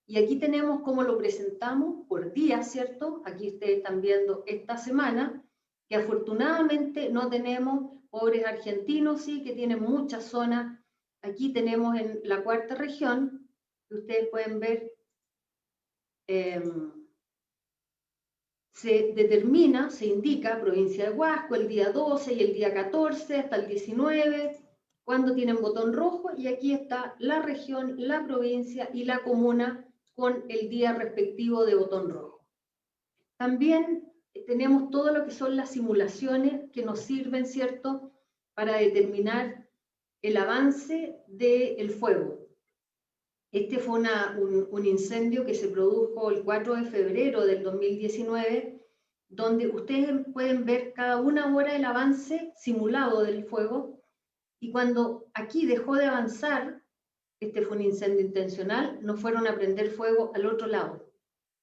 Y aquí tenemos cómo lo presentamos por día, ¿cierto? Aquí ustedes están viendo esta semana, que afortunadamente no tenemos pobres argentinos, sí, que tienen muchas zonas. Aquí tenemos en la cuarta región, que ustedes pueden ver, se determina, se indica provincia de Huasco el día 12 y el día 14 hasta el 19, cuando tienen botón rojo, y aquí está la región, la provincia y la comuna con el día respectivo de botón rojo. También tenemos todo lo que son las simulaciones que nos sirven, ¿cierto?, para determinar el avance del fuego. Este fue un incendio que se produjo el 4 de febrero del 2019, donde ustedes pueden ver cada una hora el avance simulado del fuego, y cuando aquí dejó de avanzar, este fue un incendio intencional, nos fueron a prender fuego al otro lado.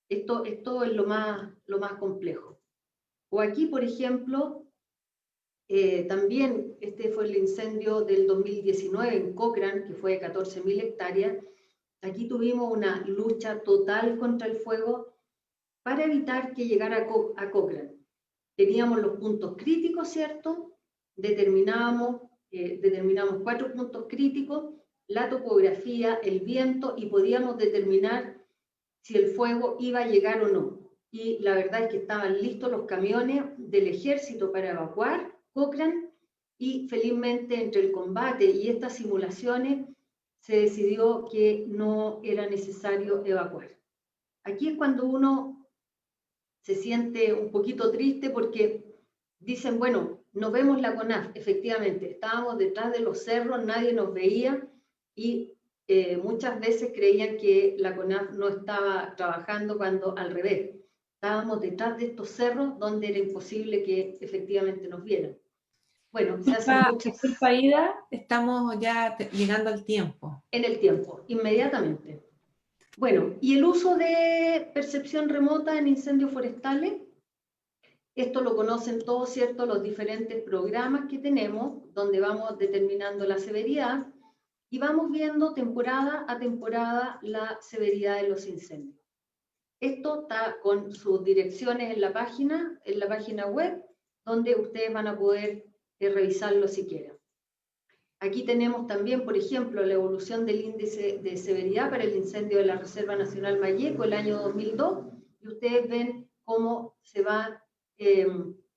Esto es lo más complejo. O aquí, por ejemplo, también este fue el incendio del 2019 en Cochrane, que fue de 14.000 hectáreas. Aquí tuvimos una lucha total contra el fuego para evitar que llegara a Cochrane. teníamos los puntos críticos, ¿cierto? Determinamos 4 puntos críticos, la topografía, el viento, y podíamos determinar si el fuego iba a llegar o no. Y la verdad es que estaban listos los camiones del ejército para evacuar Cochrane, y felizmente entre el combate y estas simulaciones se decidió que no era necesario evacuar. Aquí es cuando uno se siente un poquito triste porque dicen, bueno, no vemos la CONAF. Efectivamente, estábamos detrás de los cerros, nadie nos veía, y muchas veces creían que la CONAF no estaba trabajando, cuando al revés. Estábamos detrás de estos cerros donde era imposible que efectivamente nos vieran. Bueno, se hacen muchas... Disculpa, Ida, estamos ya llegando al tiempo. En el tiempo, inmediatamente. Bueno, y el uso de percepción remota en incendios forestales, esto lo conocen todos, ¿cierto? Los diferentes programas que tenemos, donde vamos determinando la severidad y vamos viendo temporada a temporada la severidad de los incendios. Esto está con sus direcciones en la página web, donde ustedes van a poder revisarlo si quieren. Aquí tenemos también, por ejemplo, la evolución del índice de severidad para el incendio de la Reserva Nacional Malleco el año 2002, y ustedes ven cómo se va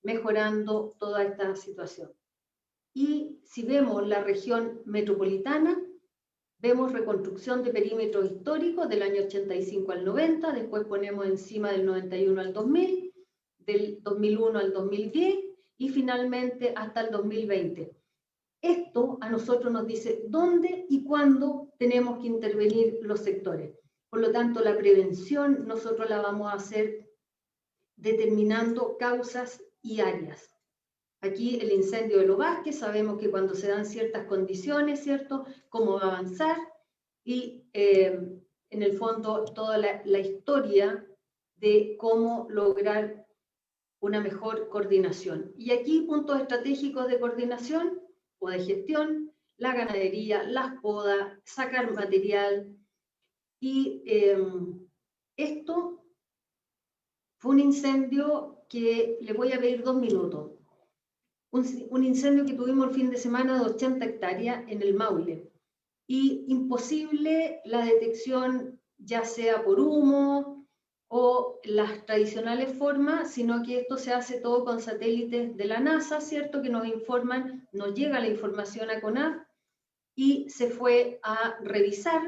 mejorando toda esta situación. Y si vemos la región metropolitana, vemos reconstrucción de perímetros históricos del año 85 al 90, después ponemos encima del 91 al 2000, del 2001 al 2010 y finalmente hasta el 2020. Esto a nosotros nos dice dónde y cuándo tenemos que intervenir los sectores. Por lo tanto, la prevención nosotros la vamos a hacer determinando causas y áreas. Aquí el incendio de Los Vázquez, sabemos que cuando se dan ciertas condiciones, ¿cierto?, cómo va a avanzar, y en el fondo toda la historia de cómo lograr una mejor coordinación. Y aquí puntos estratégicos de coordinación o de gestión: la ganadería, las podas, sacar material. Y esto fue un incendio que le voy a pedir 2 minutos. Un incendio que tuvimos el fin de semana de 80 hectáreas en el Maule. Y imposible la detección, ya sea por humo o las tradicionales formas, sino que esto se hace todo con satélites de la NASA, ¿cierto?, que nos informan, nos llega la información a CONAF, y se fue a revisar,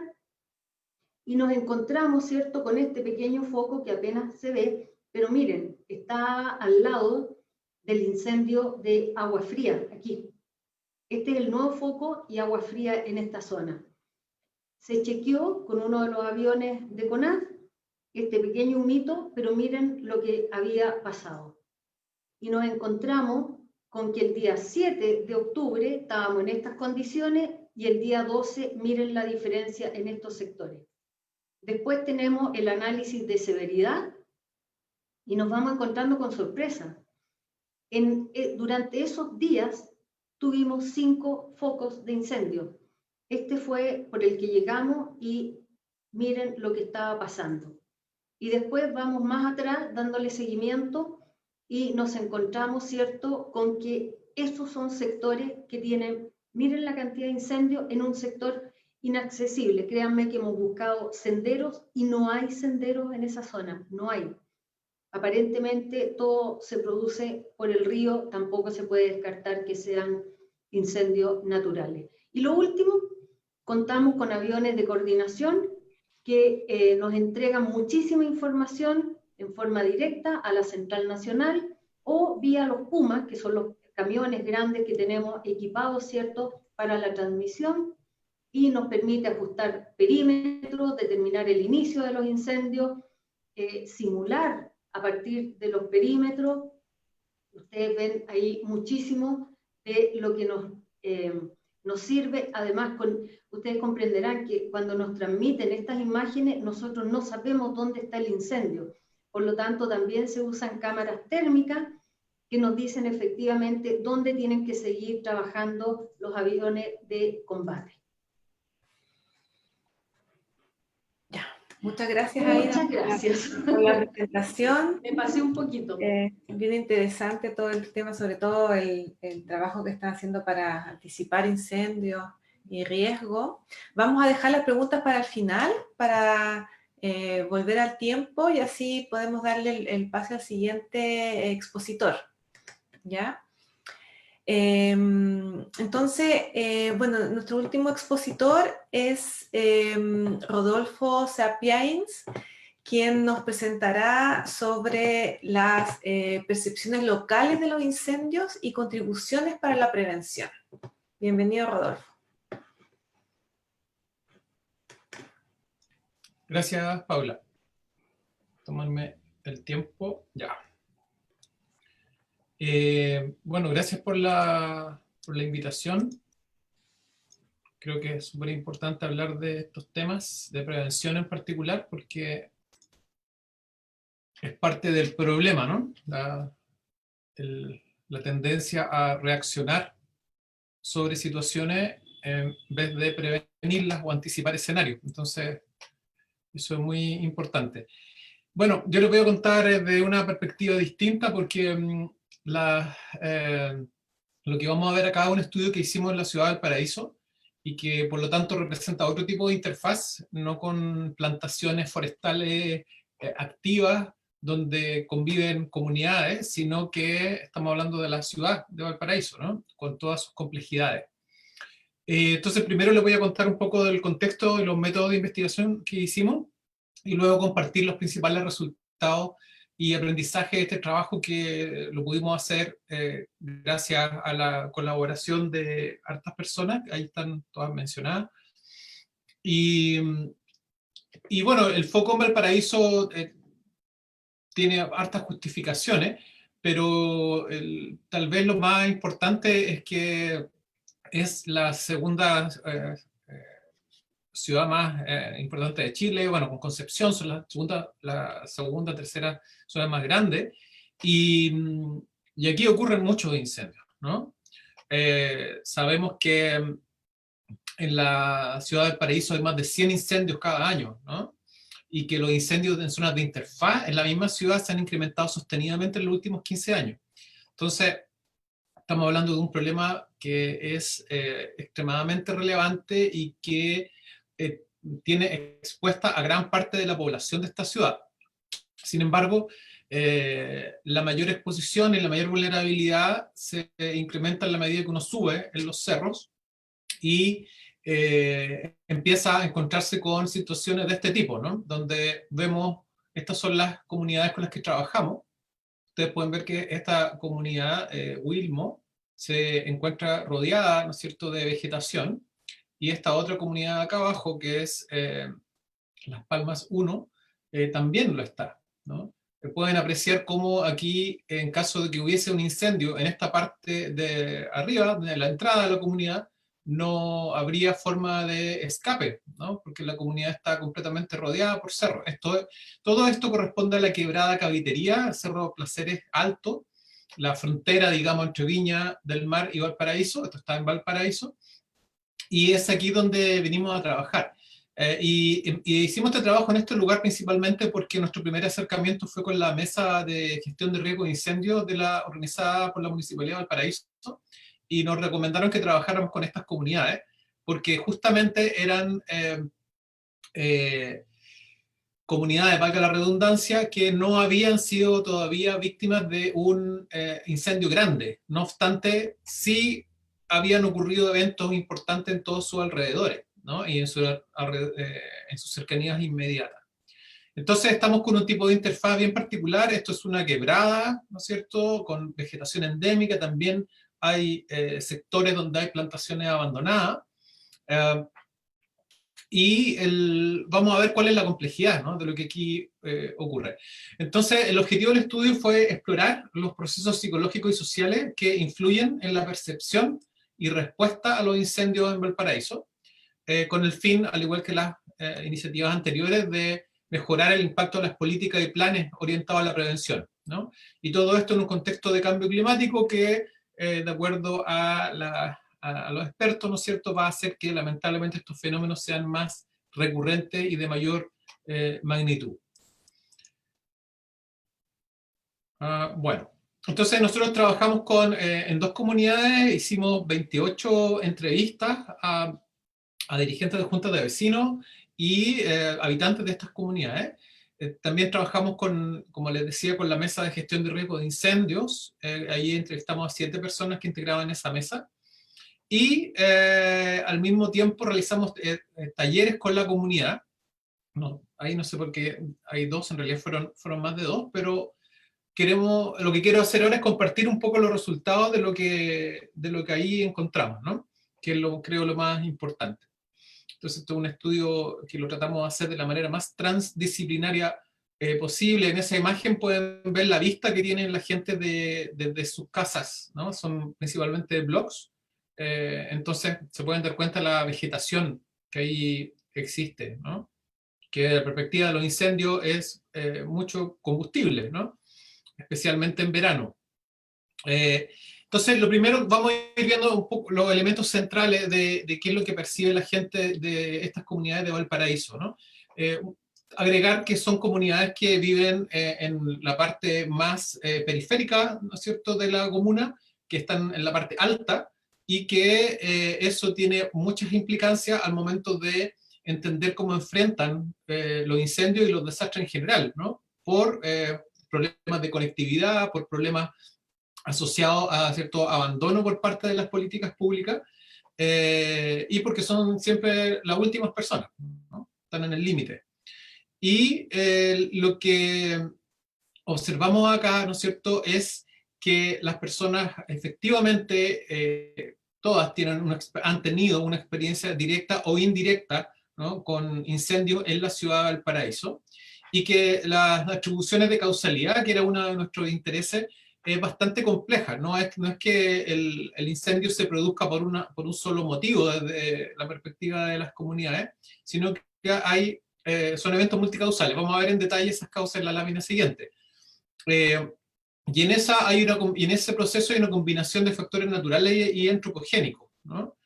y nos encontramos, ¿cierto?, con este pequeño foco que apenas se ve, pero miren, está al lado del incendio de Agua Fría, aquí. Este es el nuevo foco y Agua Fría en esta zona. Se chequeó con uno de los aviones de CONAF este pequeño humito, pero miren lo que había pasado. Y nos encontramos con que el día 7 de octubre estábamos en estas condiciones, y el día 12, miren la diferencia en estos sectores. Después tenemos el análisis de severidad y nos vamos encontrando con sorpresa. Durante esos días tuvimos 5 focos de incendio. Este fue por el que llegamos y miren lo que estaba pasando. Y después vamos más atrás dándole seguimiento y nos encontramos, ¿cierto?, con que esos son sectores que tienen, miren la cantidad de incendios en un sector inaccesible. Créanme que hemos buscado senderos y no hay senderos en esa zona, no hay. Aparentemente todo se produce por el río, tampoco se puede descartar que sean incendios naturales. Y lo último, contamos con aviones de coordinación que nos entregan muchísima información en forma directa a la Central Nacional o vía los Pumas, que son los camiones grandes que tenemos equipados, ¿cierto?, para la transmisión, y nos permite ajustar perímetros, determinar el inicio de los incendios, simular a partir de los perímetros. Ustedes ven ahí muchísimo de lo que nos sirve. Además, ustedes comprenderán que cuando nos transmiten estas imágenes, nosotros no sabemos dónde está el incendio. Por lo tanto, también se usan cámaras térmicas que nos dicen efectivamente dónde tienen que seguir trabajando los aviones de combate. Muchas gracias, Aida, Muchas gracias. por la presentación. Me pasé un poquito. Bien interesante todo el tema, sobre todo el trabajo que están haciendo para anticipar incendios y riesgo. Vamos a dejar las preguntas para el final, para volver al tiempo y así podemos darle el pase al siguiente expositor. ¿Ya? Entonces, bueno, nuestro último expositor es Rodolfo Sapiens, quien nos presentará sobre las percepciones locales de los incendios y contribuciones para la prevención. Bienvenido, Rodolfo. Gracias, Paula. Tomarme el tiempo, ya. Bueno, gracias por la invitación. Creo que es súper importante hablar de estos temas, de prevención en particular, porque es parte del problema, ¿no? La tendencia a reaccionar sobre situaciones en vez de prevenirlas o anticipar escenarios. Entonces, eso es muy importante. Bueno, yo les voy a contar de una perspectiva distinta porque lo que vamos a ver acá es un estudio que hicimos en la ciudad del Paraíso y que por lo tanto representa otro tipo de interfaz, no con plantaciones forestales activas donde conviven comunidades, sino que estamos hablando de la ciudad de Valparaíso, ¿no? Con todas sus complejidades. Entonces primero les voy a contar un poco del contexto y los métodos de investigación que hicimos, y luego compartir los principales resultados y aprendizaje de este trabajo que lo pudimos hacer gracias a la colaboración de hartas personas, ahí están todas mencionadas. Y bueno, el foco en Valparaíso tiene hartas justificaciones, pero tal vez lo más importante es que es la segunda ciudad más importante de Chile, bueno, con Concepción son la segunda, tercera ciudad más grande, y aquí ocurren muchos incendios, ¿no? Sabemos que en la ciudad del Paraíso hay más de 100 incendios cada año, ¿no? Y que los incendios en zonas de interfaz en la misma ciudad se han incrementado sostenidamente en los últimos 15 años. Entonces, estamos hablando de un problema que es extremadamente relevante y que tiene expuesta a gran parte de la población de esta ciudad. Sin embargo, la mayor exposición y la mayor vulnerabilidad se incrementa en la medida que uno sube en los cerros y empieza a encontrarse con situaciones de este tipo, ¿no? Donde vemos, estas son las comunidades con las que trabajamos. Ustedes pueden ver que esta comunidad, Wilmo, se encuentra rodeada, ¿no es cierto?, de vegetación, y esta otra comunidad acá abajo, que es Las Palmas 1, también lo está, ¿no? Pueden apreciar cómo aquí, en caso de que hubiese un incendio en esta parte de arriba, de la entrada de la comunidad, no habría forma de escape, ¿no? Porque la comunidad está completamente rodeada por cerros. Todo esto corresponde a la quebrada Cavitería, el Cerro Placeres Alto, la frontera, digamos, entre Viña del Mar y Valparaíso. Esto está en Valparaíso, y es aquí donde venimos a trabajar. Y hicimos este trabajo en este lugar principalmente porque nuestro primer acercamiento fue con la Mesa de Gestión de Riesgo de Incendios organizada por la Municipalidad de Valparaíso, y nos recomendaron que trabajáramos con estas comunidades, porque justamente eran comunidades, valga la redundancia, que no habían sido todavía víctimas de un incendio grande. No obstante, sí habían ocurrido eventos importantes en todos sus alrededores, ¿no? Y en sus cercanías inmediatas. Entonces estamos con un tipo de interfaz bien particular. Esto es una quebrada, ¿no es cierto?, con vegetación endémica. También hay sectores donde hay plantaciones abandonadas. Vamos a ver cuál es la complejidad, ¿no?, de lo que aquí ocurre. Entonces, el objetivo del estudio fue explorar los procesos psicológicos y sociales que influyen en la percepción y respuesta a los incendios en Valparaíso, con el fin, al igual que las iniciativas anteriores, de mejorar el impacto de las políticas y planes orientados a la prevención, ¿no? Y todo esto en un contexto de cambio climático que, de acuerdo a los expertos, ¿no es cierto?, va a hacer que lamentablemente estos fenómenos sean más recurrentes y de mayor magnitud. Bueno, entonces nosotros trabajamos en 2 comunidades, hicimos 28 entrevistas a dirigentes de juntas de vecinos y habitantes de estas comunidades. También trabajamos como les decía, con la mesa de gestión de riesgo de incendios. Ahí entrevistamos a 7 personas que integraban esa mesa. Y al mismo tiempo realizamos talleres con la comunidad. No, ahí no sé por qué hay 2, en realidad fueron más de 2, pero lo que quiero hacer ahora es compartir un poco los resultados de lo que ahí encontramos, ¿no? Que es creo lo más importante. Entonces, esto es un estudio que lo tratamos de hacer de la manera más transdisciplinaria posible. En esa imagen pueden ver la vista que tienen la gente desde sus casas, ¿no? Son principalmente blogs. Entonces, se pueden dar cuenta de la vegetación que ahí existe, ¿no? Que desde la perspectiva de los incendios es mucho combustible, ¿no? Especialmente en verano. Entonces, lo primero, vamos a ir viendo un poco los elementos centrales de qué es lo que percibe la gente de estas comunidades de Valparaíso, ¿no? Agregar que son comunidades que viven en la parte más periférica, ¿no es cierto?, de la comuna, que están en la parte alta, y que eso tiene muchas implicancias al momento de entender cómo enfrentan los incendios y los desastres en general, ¿no? Por problemas de conectividad, por problemas asociados a cierto abandono por parte de las políticas públicas, y porque son siempre las últimas personas, ¿no? Están en el límite. Y lo que observamos acá, ¿no es cierto?, es que las personas efectivamente, todas han tenido una experiencia directa o indirecta, ¿no?, con incendios en la ciudad de Valparaíso, y que las atribuciones de causalidad, que era uno de nuestros intereses, es bastante compleja. No es que el incendio se produzca por un solo motivo desde la perspectiva de las comunidades, sino que son eventos multicausales. Vamos a ver en detalle esas causas en la lámina siguiente. Y en ese proceso hay una combinación de factores naturales y antropogénicos, ¿no?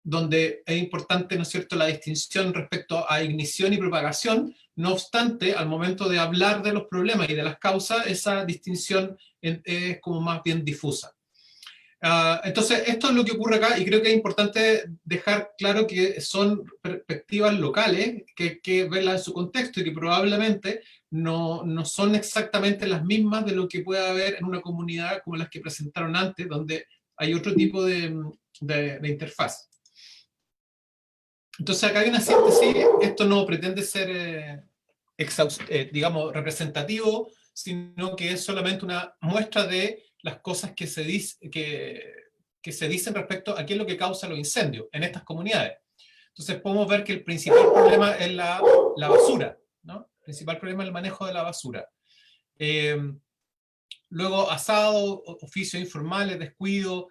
Donde es importante, ¿no es cierto?, la distinción respecto a ignición y propagación. No obstante, al momento de hablar de los problemas y de las causas, esa distinción es como más bien difusa. Entonces, esto es lo que ocurre acá, y creo que es importante dejar claro que son perspectivas locales, que hay que verlas en su contexto, y que probablemente no son exactamente las mismas de lo que puede haber en una comunidad como las que presentaron antes, donde hay otro tipo de interfaz. Entonces acá hay una síntesis. Esto no pretende ser, digamos, representativo, sino que es solamente una muestra de las cosas que se dicen respecto a qué es lo que causa los incendios en estas comunidades. Entonces podemos ver que el principal problema es la basura, ¿no? El principal problema es el manejo de la basura. Luego, asado, oficios informales, descuido,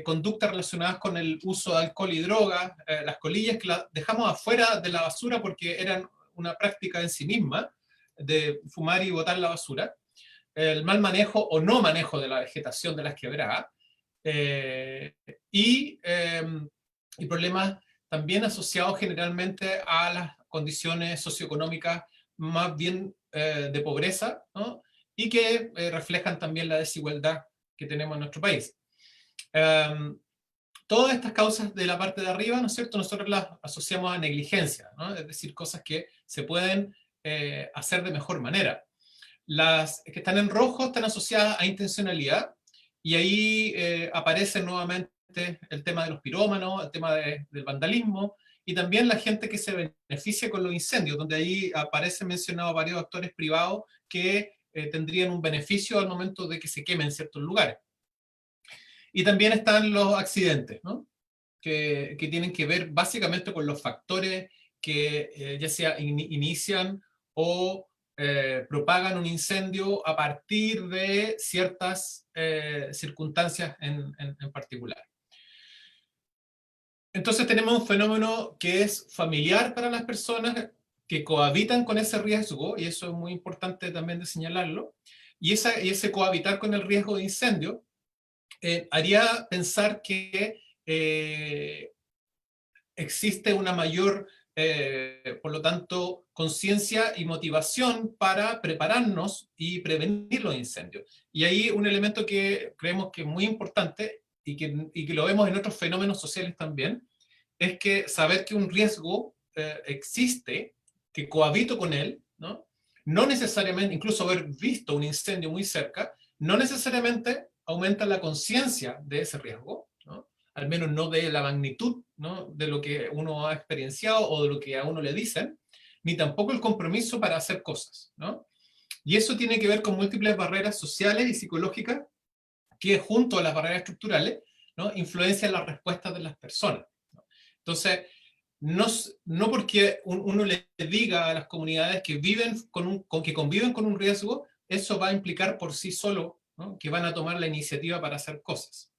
conductas relacionadas con el uso de alcohol y drogas, las colillas que las dejamos afuera de la basura porque eran una práctica en sí misma, de fumar y botar la basura, el mal manejo o no manejo de la vegetación de las quebradas, y problemas también asociados generalmente a las condiciones socioeconómicas más bien de pobreza, ¿no? Y que reflejan también la desigualdad que tenemos en nuestro país. Todas estas causas de la parte de arriba, ¿no es cierto?, nosotros las asociamos a negligencia, ¿no? Es decir, cosas que se pueden hacer de mejor manera. Las que están en rojo están asociadas a intencionalidad, y ahí aparece nuevamente el tema de los pirómanos, el tema del vandalismo, y también la gente que se beneficia con los incendios, donde ahí aparecen mencionados varios actores privados que tendrían un beneficio al momento de que se quemen ciertos lugares. Y también están los accidentes, ¿no?, que tienen que ver básicamente con los factores que ya sea inician o propagan un incendio a partir de ciertas circunstancias en particular. Entonces tenemos un fenómeno que es familiar para las personas que cohabitan con ese riesgo, y eso es muy importante también de señalarlo, y ese cohabitar con el riesgo de incendio haría pensar que existe una mayor por lo tanto, conciencia y motivación para prepararnos y prevenir los incendios. Y ahí un elemento que creemos que es muy importante y que lo vemos en otros fenómenos sociales también, es que saber que un riesgo existe, que cohabito con él, ¿no? No necesariamente, incluso haber visto un incendio muy cerca, no necesariamente aumenta la conciencia de ese riesgo, ¿no? Al menos no de la magnitud, ¿no? De lo que uno ha experienciado o de lo que a uno le dicen, ni tampoco el compromiso para hacer cosas, ¿no? Y eso tiene que ver con múltiples barreras sociales y psicológicas que, junto a las barreras estructurales, ¿no? Influencian las respuestas de las personas, ¿no? Entonces, no porque uno le diga a las comunidades que, que conviven con un riesgo, eso va a implicar por sí solo, ¿no? Que van a tomar la iniciativa para hacer cosas.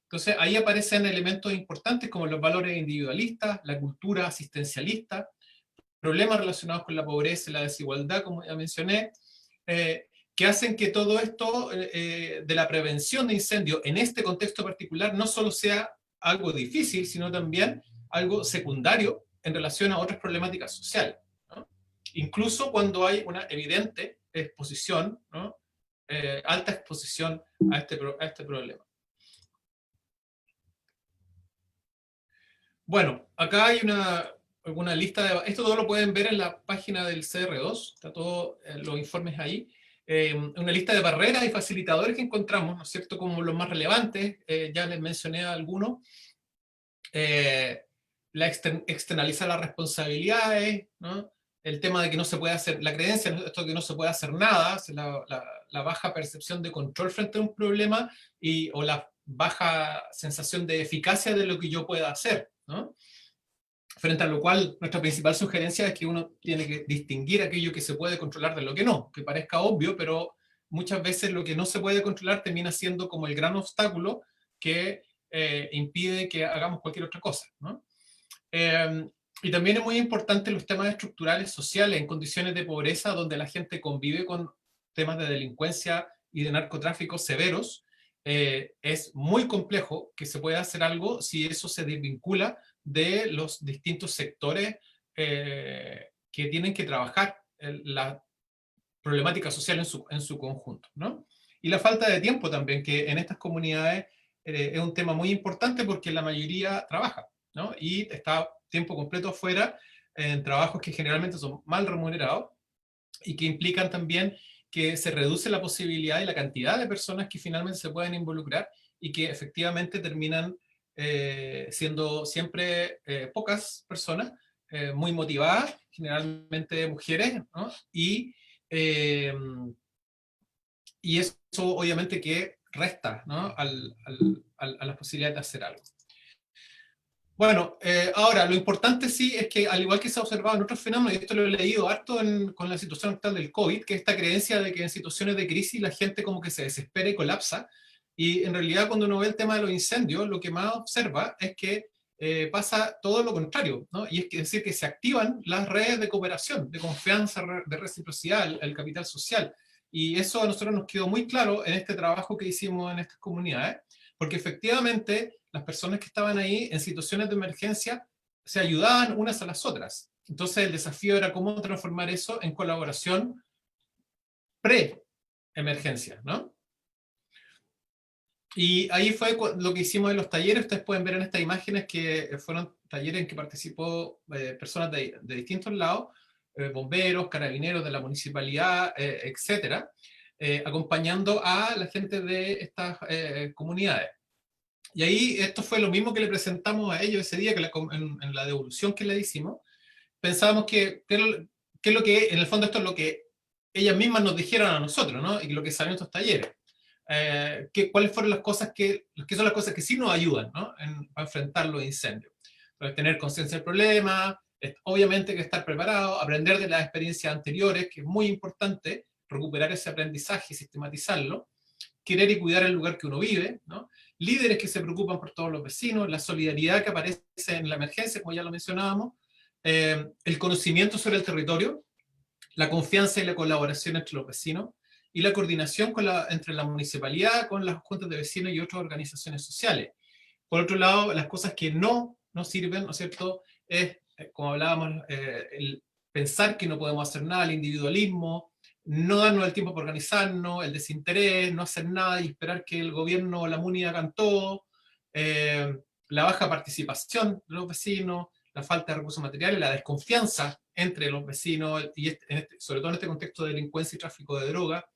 Entonces ahí aparecen elementos importantes como los valores individualistas, la cultura asistencialista, problemas relacionados con la pobreza y la desigualdad, como ya mencioné, que hacen que todo esto de la prevención de incendios en este contexto particular no solo sea algo difícil, sino también algo secundario en relación a otras problemáticas sociales, ¿no? Incluso cuando hay una evidente exposición, ¿no? Alta exposición a este problema. Bueno, acá hay una lista de... Esto todo lo pueden ver en la página del CR2, está todo los informes ahí. Una lista de barreras y facilitadores que encontramos, ¿no es cierto?, como los más relevantes, ya les mencioné algunos. Externalizar las responsabilidades, ¿no? El tema de que no se puede hacer, la creencia, esto de que no se puede hacer nada, la baja percepción de control frente a un problema o la baja sensación de eficacia de lo que yo pueda hacer, ¿no? Frente a lo cual, nuestra principal sugerencia es que uno tiene que distinguir aquello que se puede controlar de lo que no, que parezca obvio, pero muchas veces lo que no se puede controlar termina siendo como el gran obstáculo que impide que hagamos cualquier otra cosa, ¿no? Y también es muy importante los temas estructurales sociales en condiciones de pobreza donde la gente convive con temas de delincuencia y de narcotráfico severos. Es muy complejo que se pueda hacer algo si eso se desvincula de los distintos sectores que tienen que trabajar la problemática social en su conjunto, ¿no? Y la falta de tiempo también, que en estas comunidades es un tema muy importante porque la mayoría trabaja, ¿no? Y está tiempo completo afuera en trabajos que generalmente son mal remunerados y que implican también que se reduce la posibilidad y la cantidad de personas que finalmente se pueden involucrar y que efectivamente terminan siendo siempre pocas personas, muy motivadas, generalmente mujeres, ¿no? Y eso obviamente que resta, ¿no? a las posibilidades de hacer algo. Bueno, ahora, lo importante sí es que, al igual que se ha observado en otros fenómenos, y esto lo he leído harto con la situación actual del COVID, que esta creencia de que en situaciones de crisis la gente como que se desespera y colapsa, y en realidad cuando uno ve el tema de los incendios, lo que más observa es que pasa todo lo contrario, ¿no? Y es decir, que se activan las redes de cooperación, de confianza, de reciprocidad, el capital social, y eso a nosotros nos quedó muy claro en este trabajo que hicimos en estas comunidades, porque efectivamente las personas que estaban ahí en situaciones de emergencia se ayudaban unas a las otras. Entonces el desafío era cómo transformar eso en colaboración pre-emergencia, ¿no? Y ahí fue lo que hicimos en los talleres. Ustedes pueden ver en estas imágenes que fueron talleres en que participó personas de distintos lados, bomberos, carabineros de la municipalidad, etcétera, acompañando a la gente de estas comunidades. Y ahí esto fue lo mismo que le presentamos a ellos ese día, que en la devolución que le hicimos. Pensábamos que es lo que, en el fondo esto es lo que ellas mismas nos dijeron a nosotros, ¿no? Y lo que salió en estos talleres. ¿Cuáles fueron las cosas qué son las cosas que sí nos ayudan, ¿no? A enfrentar los incendios? Entonces, tener conciencia del problema, obviamente que estar preparado, aprender de las experiencias anteriores, que es muy importante, recuperar ese aprendizaje y sistematizarlo, querer y cuidar el lugar que uno vive, ¿no? Líderes que se preocupan por todos los vecinos, la solidaridad que aparece en la emergencia, como ya lo mencionábamos, el conocimiento sobre el territorio, la confianza y la colaboración entre los vecinos, y la coordinación entre la municipalidad, con las juntas de vecinos y otras organizaciones sociales. Por otro lado, las cosas que no nos sirven, ¿no es cierto?, es como hablábamos, el pensar que no podemos hacer nada, el individualismo, no darnos el tiempo para organizarnos, el desinterés, no hacer nada y esperar que el gobierno o la MUNI hagan todo, la baja participación de los vecinos, la falta de recursos materiales, la desconfianza entre los vecinos, y sobre todo en este contexto de delincuencia y tráfico de droga,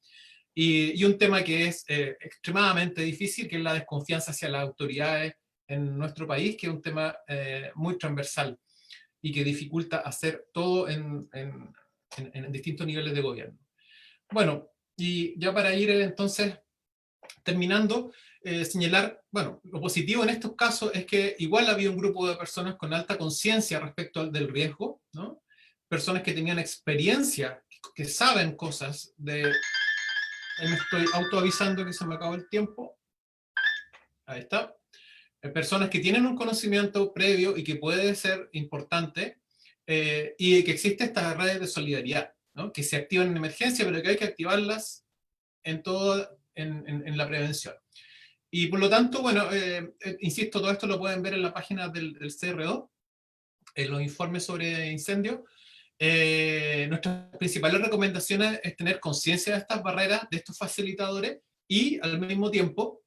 y un tema que es extremadamente difícil, que es la desconfianza hacia las autoridades en nuestro país, que es un tema muy transversal y que dificulta hacer todo en distintos niveles de gobierno. Bueno, y ya para ir entonces terminando, señalar, bueno, lo positivo en estos casos es que igual había un grupo de personas con alta conciencia respecto del riesgo, ¿no? Personas que tenían experiencia, que saben cosas de... Ahí me estoy autoavisando que se me acabó el tiempo. Ahí está. Personas que tienen un conocimiento previo y que puede ser importante, y que existen estas redes de solidaridad, ¿no? Que se activan en emergencia, pero que hay que activarlas en la prevención. Y por lo tanto, bueno, insisto, todo esto lo pueden ver en la página del CR2, en los informes sobre incendios. Nuestras principales recomendaciones es tener conciencia de estas barreras, de estos facilitadores, y al mismo tiempo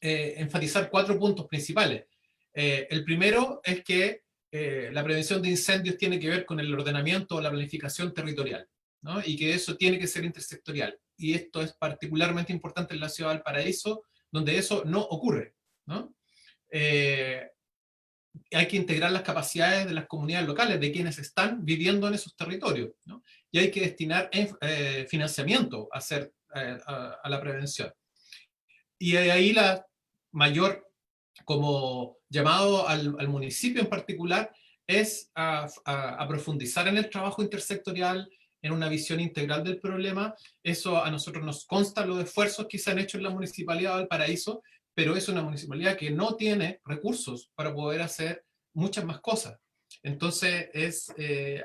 enfatizar 4 puntos principales. El primero es que la prevención de incendios tiene que ver con el ordenamiento o la planificación territorial, ¿no? Y que eso tiene que ser intersectorial. Y esto es particularmente importante en la ciudad de Valparaíso, donde eso no ocurre, ¿no? Hay que integrar las capacidades de las comunidades locales, de quienes están viviendo en esos territorios, ¿no? Y hay que destinar financiamiento a la prevención. Y de ahí la mayor como llamado al municipio en particular es a profundizar en el trabajo intersectorial, en una visión integral del problema. Eso a nosotros nos consta los esfuerzos que se han hecho en la Municipalidad de Valparaíso, pero es una municipalidad que no tiene recursos para poder hacer muchas más cosas. Entonces es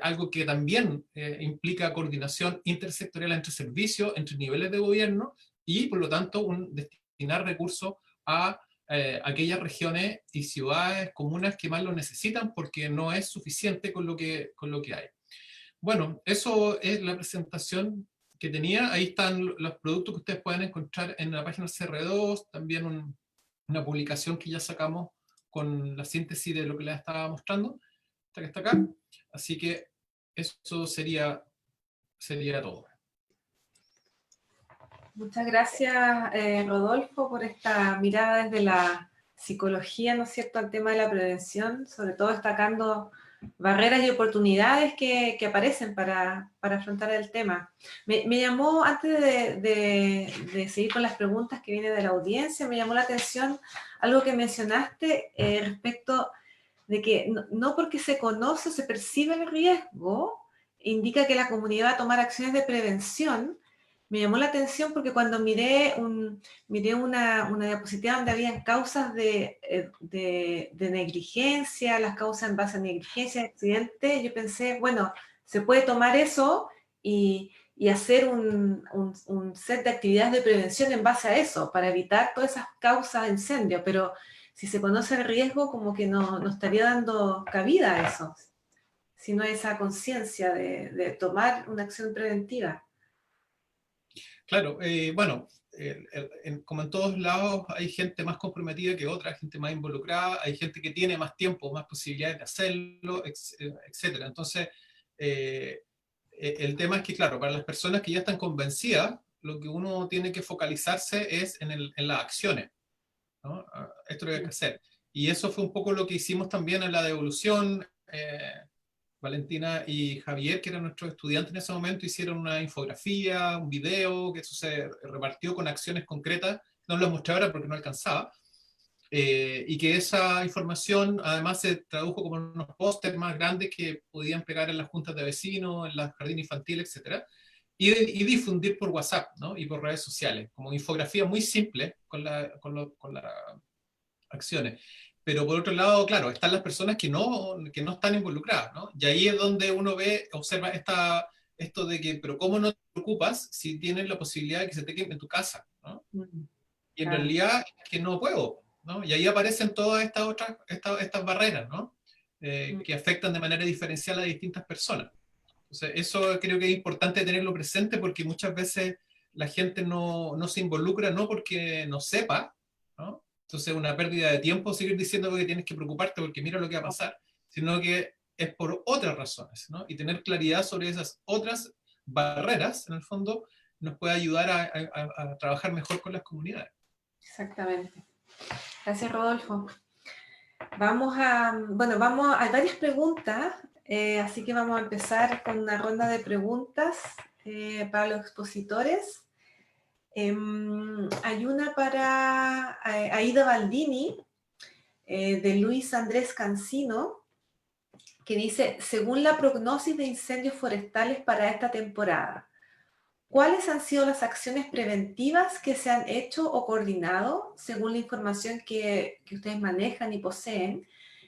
algo que también implica coordinación intersectorial entre servicios, entre niveles de gobierno, y por lo tanto destinar recursos a aquellas regiones y ciudades, comunas que más lo necesitan, porque no es suficiente con lo que hay. Bueno, eso es la presentación que tenía. Ahí están los productos que ustedes pueden encontrar en la página CR2, también una publicación que ya sacamos con la síntesis de lo que les estaba mostrando, esta que está acá. Así que eso sería todo. Muchas gracias, Rodolfo, por esta mirada desde la psicología, ¿no es cierto?, al tema de la prevención, sobre todo destacando barreras y oportunidades que aparecen para afrontar el tema. Me llamó, antes de seguir con las preguntas que vienen de la audiencia, me llamó la atención algo que mencionaste respecto de que no porque se conoce o se percibe el riesgo, indica que la comunidad va a tomar acciones de prevención. Me llamó la atención porque cuando miré una diapositiva donde habían causas de negligencia, las causas en base a negligencia, accidente, yo pensé, bueno, se puede tomar eso y hacer un set de actividades de prevención en base a eso, para evitar todas esas causas de incendio, pero si se conoce el riesgo, como que no estaría dando cabida a eso, sino esa conciencia de tomar una acción preventiva. Claro, bueno, como en todos lados hay gente más comprometida que otra, gente más involucrada, hay gente que tiene más tiempo, más posibilidades de hacerlo, etc. Entonces, el tema es que, claro, para las personas que ya están convencidas, lo que uno tiene que focalizarse es en las acciones, ¿no? Esto es lo que hay que hacer. Y eso fue un poco lo que hicimos también en la devolución. Valentina y Javier, que eran nuestros estudiantes en ese momento, hicieron una infografía, un video, que eso se repartió con acciones concretas. No lo mostré ahora porque no alcanzaba. Y que esa información además se tradujo como unos pósters más grandes que podían pegar en las juntas de vecinos, en la jardín infantil, etc. Y difundir por WhatsApp, ¿no? Y por redes sociales, como infografía muy simple con las acciones. Pero por otro lado, claro, están las personas que no están involucradas, ¿no? Y ahí es donde uno observa esto de que, pero ¿cómo no te preocupas si tienes la posibilidad de que se te queme en tu casa, ¿no? Y en realidad es que no puedo, ¿no? Y ahí aparecen todas estas barreras, ¿no? que afectan de manera diferencial a distintas personas. Entonces, eso creo que es importante tenerlo presente porque muchas veces la gente no se involucra, no porque no sepa, ¿no? Entonces es una pérdida de tiempo seguir diciendo que tienes que preocuparte porque mira lo que va a pasar, sino que es por otras razones, ¿no? Y tener claridad sobre esas otras barreras, en el fondo, nos puede ayudar a trabajar mejor con las comunidades. Exactamente. Gracias, Rodolfo. Hay varias preguntas, así que vamos a empezar con una ronda de preguntas para los expositores. Hay una para Aida Baldini, de Luis Andrés Cancino, que dice, según la prognosis de incendios forestales para esta temporada, ¿cuáles han sido las acciones preventivas que se han hecho o coordinado según la información que ustedes manejan y poseen,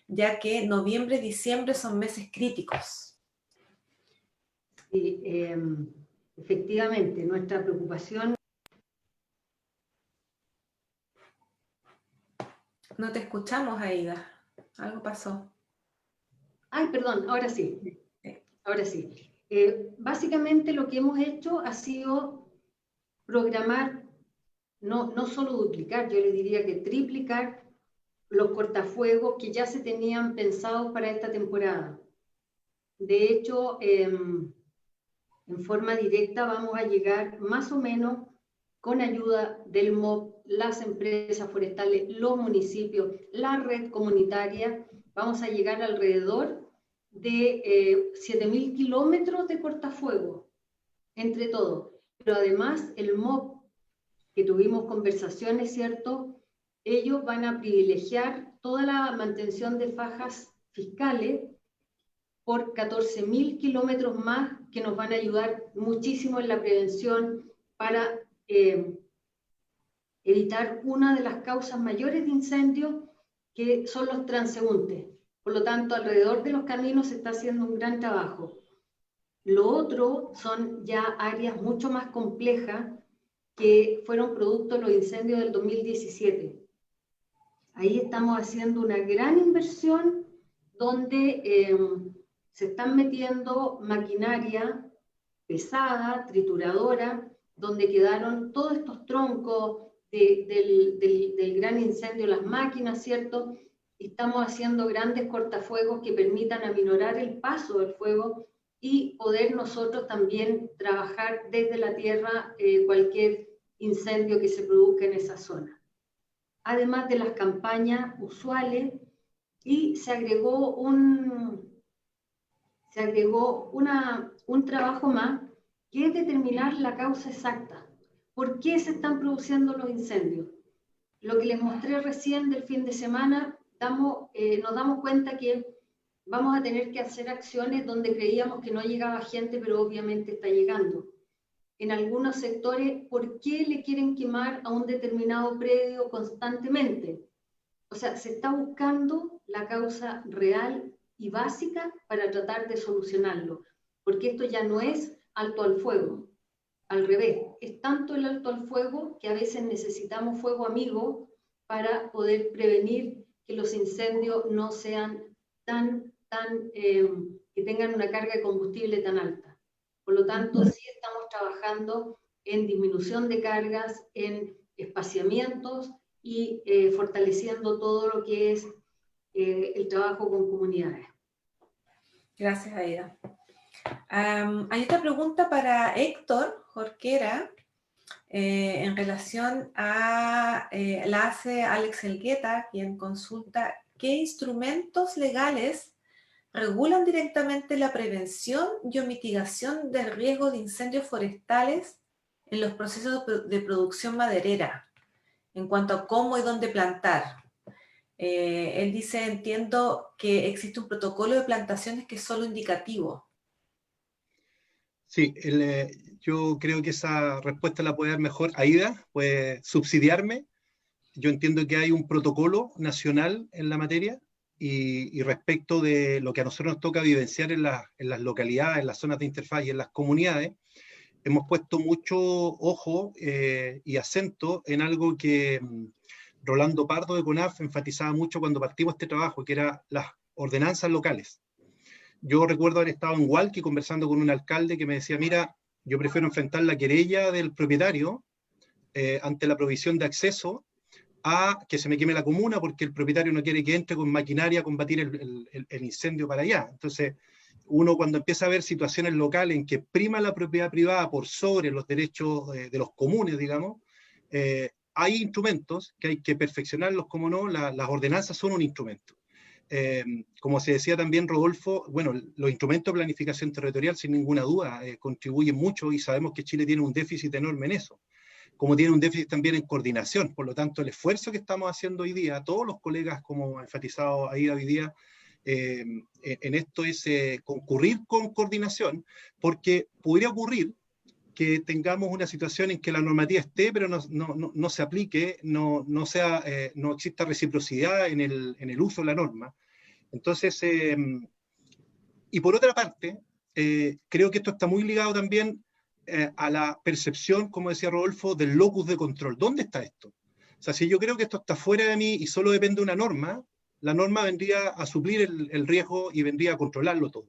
ya que noviembre y diciembre son meses críticos? Sí, efectivamente, nuestra preocupación... No te escuchamos, Aida. Algo pasó. Ay, perdón, ahora sí. Ahora sí. Básicamente lo que hemos hecho ha sido programar, no solo duplicar, yo le diría que triplicar los cortafuegos que ya se tenían pensados para esta temporada. De hecho, en forma directa vamos a llegar más o menos con ayuda del MOB, las empresas forestales, los municipios, la red comunitaria, vamos a llegar alrededor de 7.000 kilómetros de cortafuego, entre todos. Pero además el MOB, que tuvimos conversaciones, ¿cierto? Ellos van a privilegiar toda la mantención de fajas fiscales por 14.000 kilómetros más que nos van a ayudar muchísimo en la prevención para evitar una de las causas mayores de incendios, que son los transeúntes. Por lo tanto, alrededor de los caminos se está haciendo un gran trabajo. Lo otro son ya áreas mucho más complejas que fueron producto de los incendios del 2017. Ahí estamos haciendo una gran inversión donde se están metiendo maquinaria pesada, trituradora, donde quedaron todos estos troncos del gran incendio, las máquinas, ¿cierto? Estamos haciendo grandes cortafuegos que permitan aminorar el paso del fuego y poder nosotros también trabajar desde la tierra cualquier incendio que se produzca en esa zona. Además de las campañas usuales, y se agregó un trabajo más, que es determinar la causa exacta. ¿Por qué se están produciendo los incendios? Lo que les mostré recién del fin de semana, nos damos cuenta que vamos a tener que hacer acciones donde creíamos que no llegaba gente, pero obviamente está llegando. En algunos sectores, ¿por qué le quieren quemar a un determinado predio constantemente? O sea, se está buscando la causa real y básica para tratar de solucionarlo, porque esto ya no es alto al fuego, al revés, es tanto el alto al fuego que a veces necesitamos fuego amigo para poder prevenir que los incendios no sean que tengan una carga de combustible tan alta. Por lo tanto, sí estamos trabajando en disminución de cargas, en espaciamientos y fortaleciendo todo lo que es el trabajo con comunidades. Gracias, Aida. Hay otra pregunta para Héctor Jorquera, en relación a, la hace Alex Elgueta, quien consulta qué instrumentos legales regulan directamente la prevención y o mitigación del riesgo de incendios forestales en los procesos de producción maderera, en cuanto a cómo y dónde plantar. Él dice, entiendo que existe un protocolo de plantaciones que es solo indicativo. Sí, yo creo que esa respuesta la puede dar mejor Aida, puede subsidiarme. Yo entiendo que hay un protocolo nacional en la materia y respecto de lo que a nosotros nos toca vivenciar en las localidades, en las zonas de interfaz y en las comunidades, hemos puesto mucho ojo y acento en algo que Rolando Pardo de CONAF enfatizaba mucho cuando partimos este trabajo, que era las ordenanzas locales. Yo recuerdo haber estado en Hualqui conversando con un alcalde que me decía, mira, yo prefiero enfrentar la querella del propietario ante la provisión de acceso a que se me queme la comuna porque el propietario no quiere que entre con maquinaria a combatir el incendio para allá. Entonces, uno cuando empieza a ver situaciones locales en que prima la propiedad privada por sobre los derechos de los comunes, digamos, hay instrumentos que hay que perfeccionarlos, como no, las ordenanzas son un instrumento. Como se decía también, Rodolfo, bueno, los instrumentos de planificación territorial, sin ninguna duda, contribuyen mucho y sabemos que Chile tiene un déficit enorme en eso, como tiene un déficit también en coordinación. Por lo tanto, el esfuerzo que estamos haciendo hoy día, todos los colegas, como ha enfatizado ahí hoy día, en esto es concurrir con coordinación, porque podría ocurrir que tengamos una situación en que la normativa esté, pero no se aplique, no exista reciprocidad en el uso de la norma. Entonces, y por otra parte, creo que esto está muy ligado también a la percepción, como decía Rodolfo, del locus de control. ¿Dónde está esto? O sea, si yo creo que esto está fuera de mí y solo depende de una norma, la norma vendría a suplir el riesgo y vendría a controlarlo todo.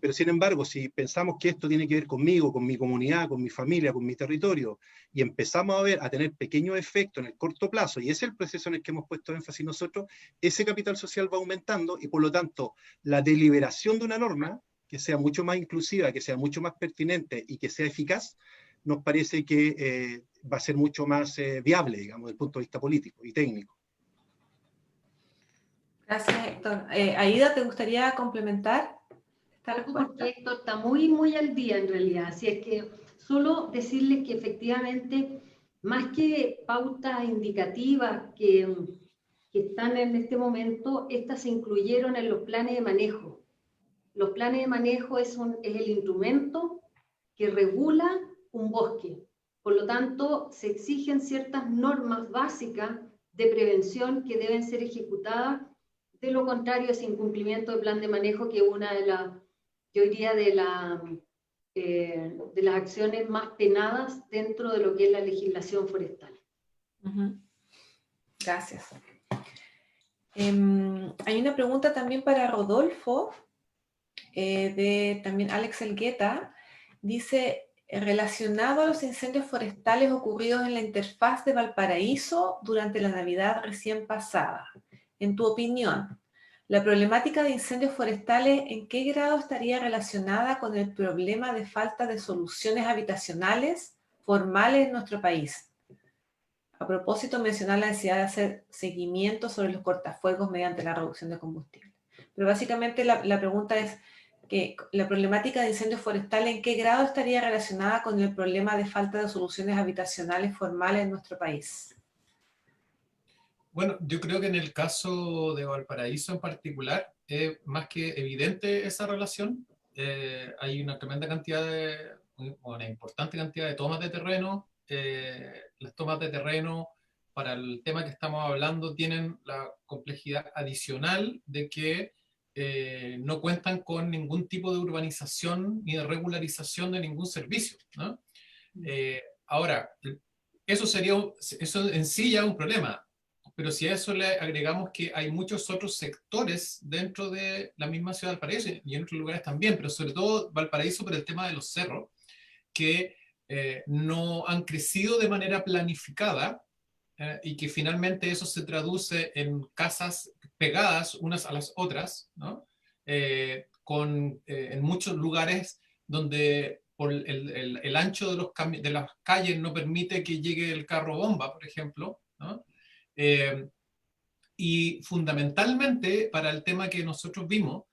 Pero sin embargo, si pensamos que esto tiene que ver conmigo, con mi comunidad, con mi familia, con mi territorio, y empezamos a tener pequeños efectos en el corto plazo, y ese es el proceso en el que hemos puesto énfasis nosotros, ese capital social va aumentando y por lo tanto la deliberación de una norma que sea mucho más inclusiva, que sea mucho más pertinente y que sea eficaz, nos parece que va a ser mucho más viable, digamos, desde el punto de vista político y técnico. Gracias, Héctor. Aida, ¿te gustaría complementar esta respuesta? Porque Héctor está muy, muy al día en realidad. Así es que solo decirles que efectivamente, más que pautas indicativas que están en este momento, estas se incluyeron en los planes de manejo. Los planes de manejo es el instrumento que regula un bosque. Por lo tanto, se exigen ciertas normas básicas de prevención que deben ser ejecutadas. De lo contrario, es incumplimiento del plan de manejo, que es una de las, yo diría, de las acciones más penadas dentro de lo que es la legislación forestal. Gracias. Hay una pregunta también para Rodolfo, de también Alex Elgueta. Dice, relacionado a los incendios forestales ocurridos en la interfaz de Valparaíso durante la Navidad recién pasada, en tu opinión, ¿la problemática de incendios forestales en qué grado estaría relacionada con el problema de falta de soluciones habitacionales formales en nuestro país? A propósito, mencionar la necesidad de hacer seguimiento sobre los cortafuegos mediante la reducción de combustible. Pero básicamente la pregunta es que la problemática de incendios forestales, ¿en qué grado estaría relacionada con el problema de falta de soluciones habitacionales formales en nuestro país? Bueno, yo creo que en el caso de Valparaíso en particular, es más que evidente esa relación. Hay una tremenda cantidad una importante cantidad de tomas de terreno. Las tomas de terreno para el tema que estamos hablando tienen la complejidad adicional de que no cuentan con ningún tipo de urbanización ni de regularización de ningún servicio, ¿no? Ahora, eso en sí ya es un problema, pero si a eso le agregamos que hay muchos otros sectores dentro de la misma ciudad de Valparaíso y en otros lugares también, pero sobre todo Valparaíso por el tema de los cerros, que no han crecido de manera planificada, y que finalmente eso se traduce en casas pegadas unas a las otras, ¿no? En muchos lugares donde por el ancho de las calles no permite que llegue el carro bomba, por ejemplo, ¿no? Y fundamentalmente para el tema que nosotros vimos,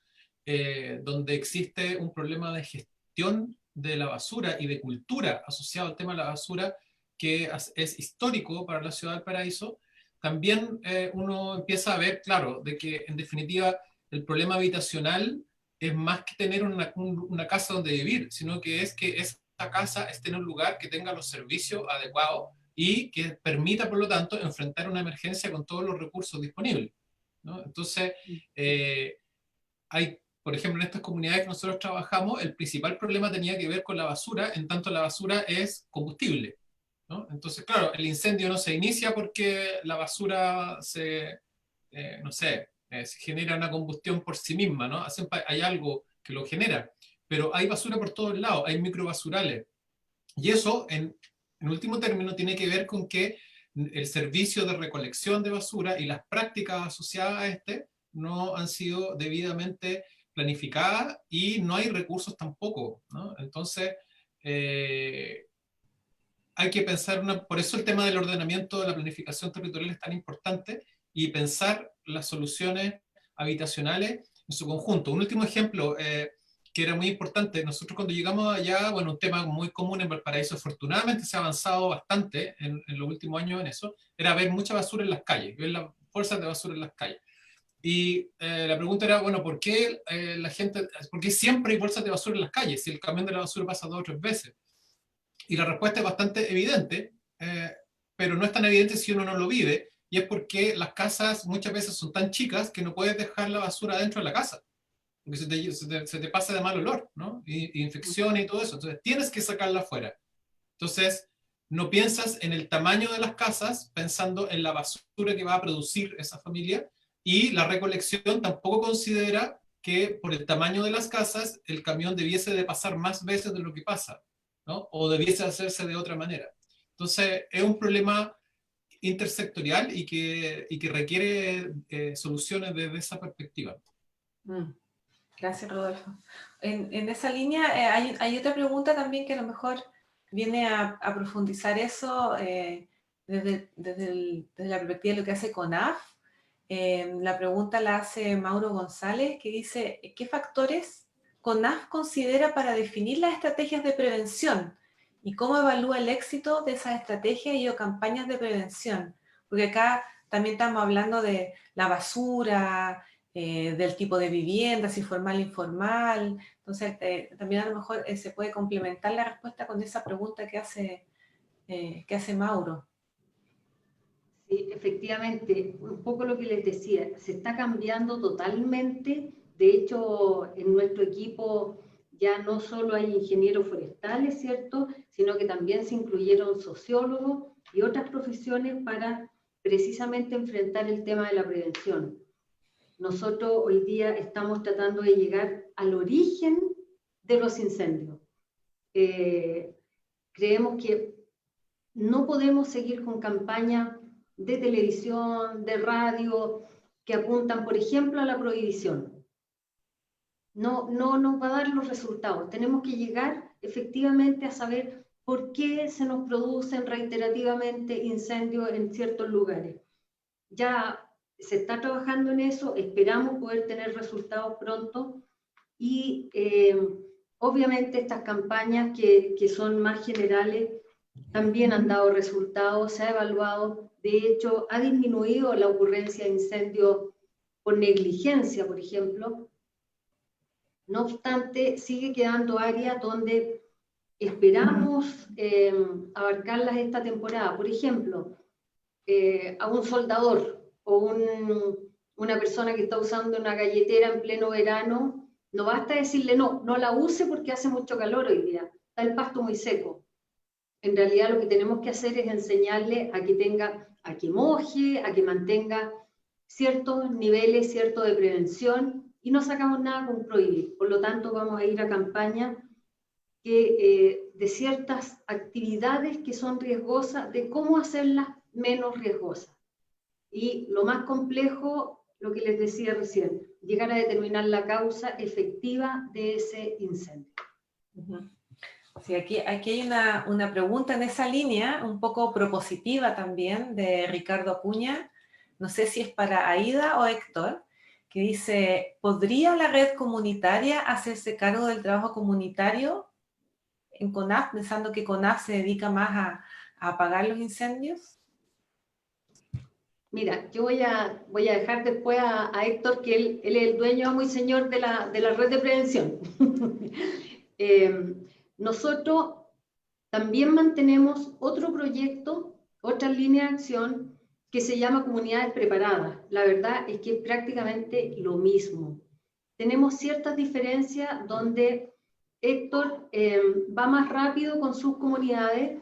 donde existe un problema de gestión de la basura y de cultura asociado al tema de la basura, que es histórico para la ciudad del Paraíso, también uno empieza a ver, claro, de que en definitiva el problema habitacional es más que tener una casa donde vivir, sino que es que esa casa esté en un lugar que tenga los servicios adecuados y que permita, por lo tanto, enfrentar una emergencia con todos los recursos disponibles, ¿no? Entonces, por ejemplo, en estas comunidades que nosotros trabajamos, el principal problema tenía que ver con la basura, en tanto la basura es combustible, ¿no? Entonces, claro, el incendio no se inicia porque la basura no sé, se genera una combustión por sí misma, ¿no? Hay algo que lo genera, pero hay basura por todos lados, hay microbasurales. Y eso, en último término, tiene que ver con que el servicio de recolección de basura y las prácticas asociadas a este no han sido debidamente planificadas y no hay recursos tampoco, ¿no? Entonces, hay que pensar, por eso el tema del ordenamiento de la planificación territorial es tan importante, y pensar las soluciones habitacionales en su conjunto. Un último ejemplo que era muy importante, nosotros cuando llegamos allá, bueno, un tema muy común en Valparaíso, afortunadamente se ha avanzado bastante en los últimos años en eso, era ver mucha basura en las calles, ver las bolsas de basura en las calles. Y la pregunta era, bueno, ¿por qué por qué siempre hay bolsas de basura en las calles si el camión de la basura pasa 2 o 3 veces? Y la respuesta es bastante evidente, pero no es tan evidente si uno no lo vive, y es porque las casas muchas veces son tan chicas que no puedes dejar la basura dentro de la casa, porque se te pasa de mal olor, ¿no? Y infección y todo eso, entonces tienes que sacarla afuera. Entonces, no piensas en el tamaño de las casas pensando en la basura que va a producir esa familia, y la recolección tampoco considera que por el tamaño de las casas el camión debiese de pasar más veces de lo que pasa, ¿no? O debiese hacerse de otra manera. Entonces, es un problema intersectorial y que requiere soluciones desde esa perspectiva. Gracias, Rodolfo. En esa línea hay otra pregunta también que a lo mejor viene a profundizar eso desde la perspectiva de lo que hace CONAF. La pregunta la hace Mauro González, que dice, ¿qué factores CONAF considera para definir las estrategias de prevención? ¿Y cómo evalúa el éxito de esas estrategias y o campañas de prevención? Porque acá también estamos hablando de la basura, del tipo de vivienda, si formal o informal. Entonces, también a lo mejor se puede complementar la respuesta con esa pregunta que hace Mauro. Sí, efectivamente, un poco lo que les decía, se está cambiando totalmente. De hecho, en nuestro equipo ya no solo hay ingenieros forestales, ¿cierto?, sino que también se incluyeron sociólogos y otras profesiones para precisamente enfrentar el tema de la prevención. Nosotros hoy día estamos tratando de llegar al origen de los incendios. Creemos que no podemos seguir con campañas de televisión, de radio, que apuntan, por ejemplo, a la prohibición. No nos va a dar los resultados. Tenemos que llegar efectivamente a saber por qué se nos producen reiterativamente incendios en ciertos lugares. Ya se está trabajando en eso, esperamos poder tener resultados pronto, y obviamente estas campañas que son más generales también han dado resultados, se ha evaluado, de hecho ha disminuido la ocurrencia de incendios por negligencia, por ejemplo. No obstante, sigue quedando áreas donde esperamos abarcarlas esta temporada. Por ejemplo, a un soldador o una persona que está usando una galletera en pleno verano, no basta decirle no la use porque hace mucho calor hoy día, está el pasto muy seco. En realidad lo que tenemos que hacer es enseñarle a que moje, a que mantenga ciertos niveles, cierto de prevención, y no sacamos nada con prohibir. Por lo tanto, vamos a ir a campañas de ciertas actividades que son riesgosas, de cómo hacerlas menos riesgosas. Y lo más complejo, lo que les decía recién, llegar a determinar la causa efectiva de ese incendio. Sí, aquí hay una pregunta en esa línea, un poco propositiva también, de Ricardo Acuña, no sé si es para Aida o Héctor, que dice, ¿podría la red comunitaria hacerse cargo del trabajo comunitario en CONAF, pensando que CONAF se dedica más a apagar los incendios? Mira, yo voy a dejar después a Héctor, que él es el dueño muy señor de la red de prevención. Nosotros también mantenemos otro proyecto, otra línea de acción que se llama Comunidades Preparadas. La verdad es que es prácticamente lo mismo. Tenemos ciertas diferencias donde Héctor va más rápido con sus comunidades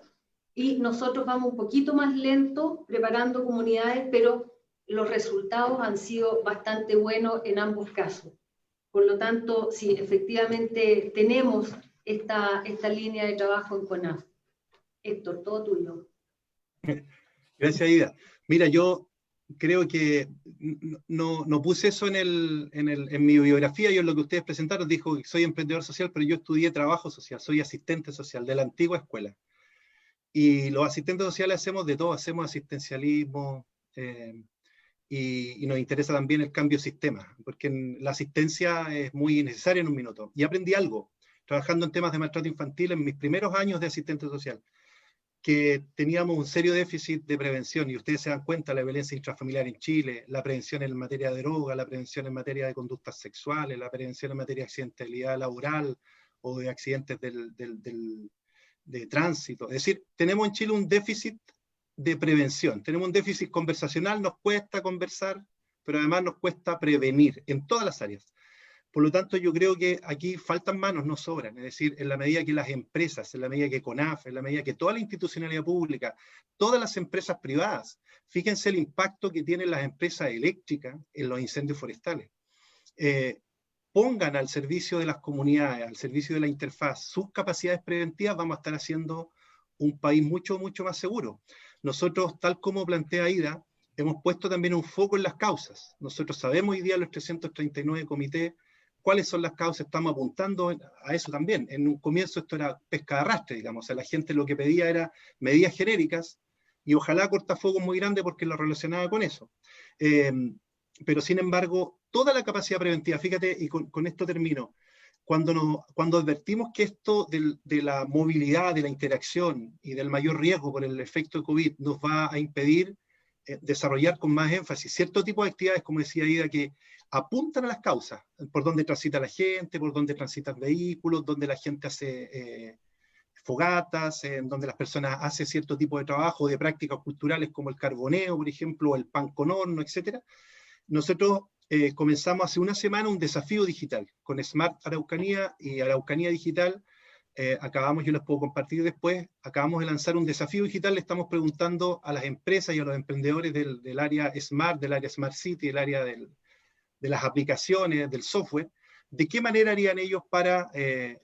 y nosotros vamos un poquito más lento preparando comunidades, pero los resultados han sido bastante buenos en ambos casos. Por lo tanto, sí, efectivamente tenemos esta línea de trabajo en CONAF. Héctor, todo tuyo. Gracias, Aida. Mira, yo creo que no puse eso en mi biografía. Yo en lo que ustedes presentaron dijo que soy emprendedor social, pero yo estudié trabajo social, soy asistente social de la antigua escuela. Y los asistentes sociales hacemos de todo, hacemos asistencialismo, y nos interesa también el cambio de sistema, porque la asistencia es muy necesaria en un minuto. Y aprendí algo, trabajando en temas de maltrato infantil en mis primeros años de asistente social, que teníamos un serio déficit de prevención, y ustedes se dan cuenta, la violencia intrafamiliar en Chile, la prevención en materia de droga, la prevención en materia de conductas sexuales, la prevención en materia de accidentalidad laboral o de accidentes de tránsito. Es decir, tenemos en Chile un déficit de prevención, tenemos un déficit conversacional, nos cuesta conversar, pero además nos cuesta prevenir en todas las áreas. Por lo tanto, yo creo que aquí faltan manos, no sobran. Es decir, en la medida que las empresas, en la medida que CONAF, en la medida que toda la institucionalidad pública, todas las empresas privadas, fíjense el impacto que tienen las empresas eléctricas en los incendios forestales. Pongan al servicio de las comunidades, al servicio de la interfaz, sus capacidades preventivas, vamos a estar haciendo un país mucho, mucho más seguro. Nosotros, tal como plantea Aida, hemos puesto también un foco en las causas. Nosotros sabemos hoy día los 339 comités cuáles son las causas, estamos apuntando a eso también. En un comienzo esto era pesca de arrastre, digamos, o sea, la gente lo que pedía era medidas genéricas y ojalá cortafuegos muy grande porque lo relacionaba con eso. Pero sin embargo, toda la capacidad preventiva, fíjate, y con esto termino, cuando advertimos que esto de la movilidad, de la interacción y del mayor riesgo por el efecto de COVID nos va a impedir desarrollar con más énfasis cierto tipo de actividades, como decía Aida, que apuntan a las causas, por donde transita la gente, por donde transitan vehículos, donde la gente hace fogatas, donde las personas hacen cierto tipo de trabajo, de prácticas culturales como el carboneo, por ejemplo, o el pan con horno, etc. Nosotros comenzamos hace una semana un desafío digital con Smart Araucanía y Araucanía Digital. Acabamos, yo les puedo compartir después, acabamos de lanzar un desafío digital, le estamos preguntando a las empresas y a los emprendedores del área Smart, del área Smart City, del área de las aplicaciones, del software, de qué manera harían ellos para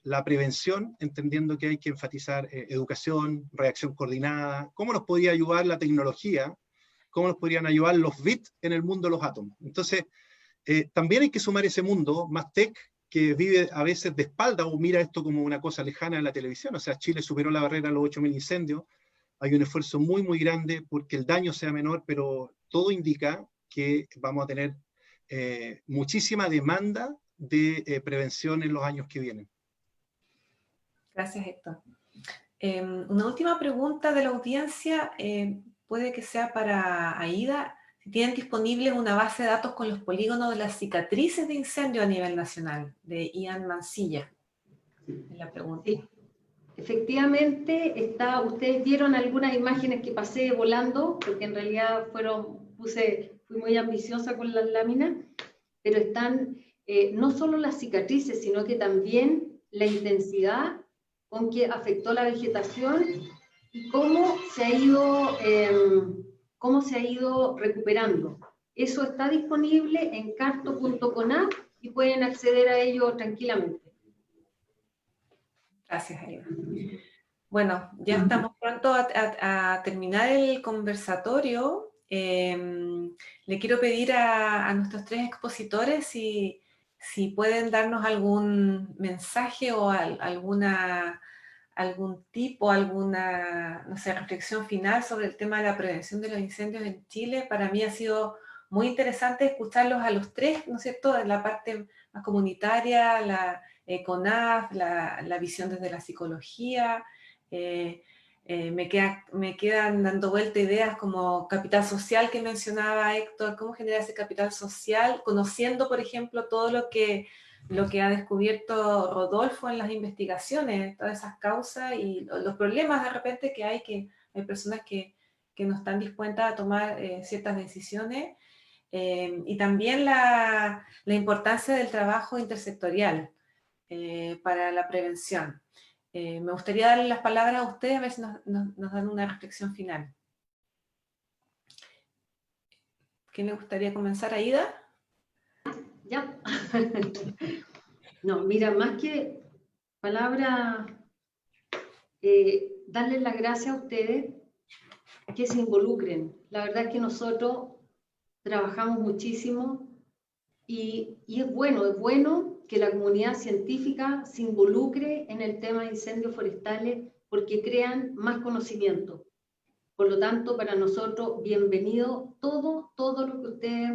la prevención, entendiendo que hay que enfatizar educación, reacción coordinada, cómo nos podría ayudar la tecnología, cómo nos podrían ayudar los bits en el mundo de los átomos. Entonces, también hay que sumar ese mundo más tech, que vive a veces de espalda o mira esto como una cosa lejana de la televisión. O sea, Chile superó la barrera de los 8.000 incendios, hay un esfuerzo muy, muy grande porque el daño sea menor, pero todo indica que vamos a tener muchísima demanda de prevención en los años que vienen. Gracias, Héctor. Una última pregunta de la audiencia, puede que sea para Aida. Si tienen disponible una base de datos con los polígonos de las cicatrices de incendio a nivel nacional, de Ian Mancilla, es la pregunta. Sí. Efectivamente, ustedes vieron algunas imágenes que pasé volando, porque en realidad fui muy ambiciosa con las láminas, pero están no solo las cicatrices, sino que también la intensidad con que afectó la vegetación y cómo se ha ido recuperando. Eso está disponible en carto.conaf y pueden acceder a ello tranquilamente. Gracias, Aida. Bueno, ya estamos pronto a terminar el conversatorio. Le quiero pedir a nuestros tres expositores si pueden darnos algún mensaje o algún tipo, alguna, no sé, reflexión final sobre el tema de la prevención de los incendios en Chile. Para mí ha sido muy interesante escucharlos a los tres, ¿no es cierto?, de la parte más comunitaria, la CONAF, la visión desde la psicología. Me quedan dando vuelta ideas como capital social que mencionaba Héctor, cómo generar ese capital social, conociendo, por ejemplo, todo lo que ha descubierto Rodolfo en las investigaciones, todas esas causas y los problemas de repente que hay personas que no están dispuestas a tomar ciertas decisiones, y también la importancia del trabajo intersectorial para la prevención. Me gustaría darle las palabras a ustedes, a ver si nos dan una reflexión final. ¿Quién le gustaría comenzar? ¿Aida? Ya. No, mira, más que palabra, darles las gracias a ustedes que se involucren. La verdad es que nosotros trabajamos muchísimo y es bueno que la comunidad científica se involucre en el tema de incendios forestales porque crean más conocimiento. Por lo tanto, para nosotros, bienvenido todo lo que ustedes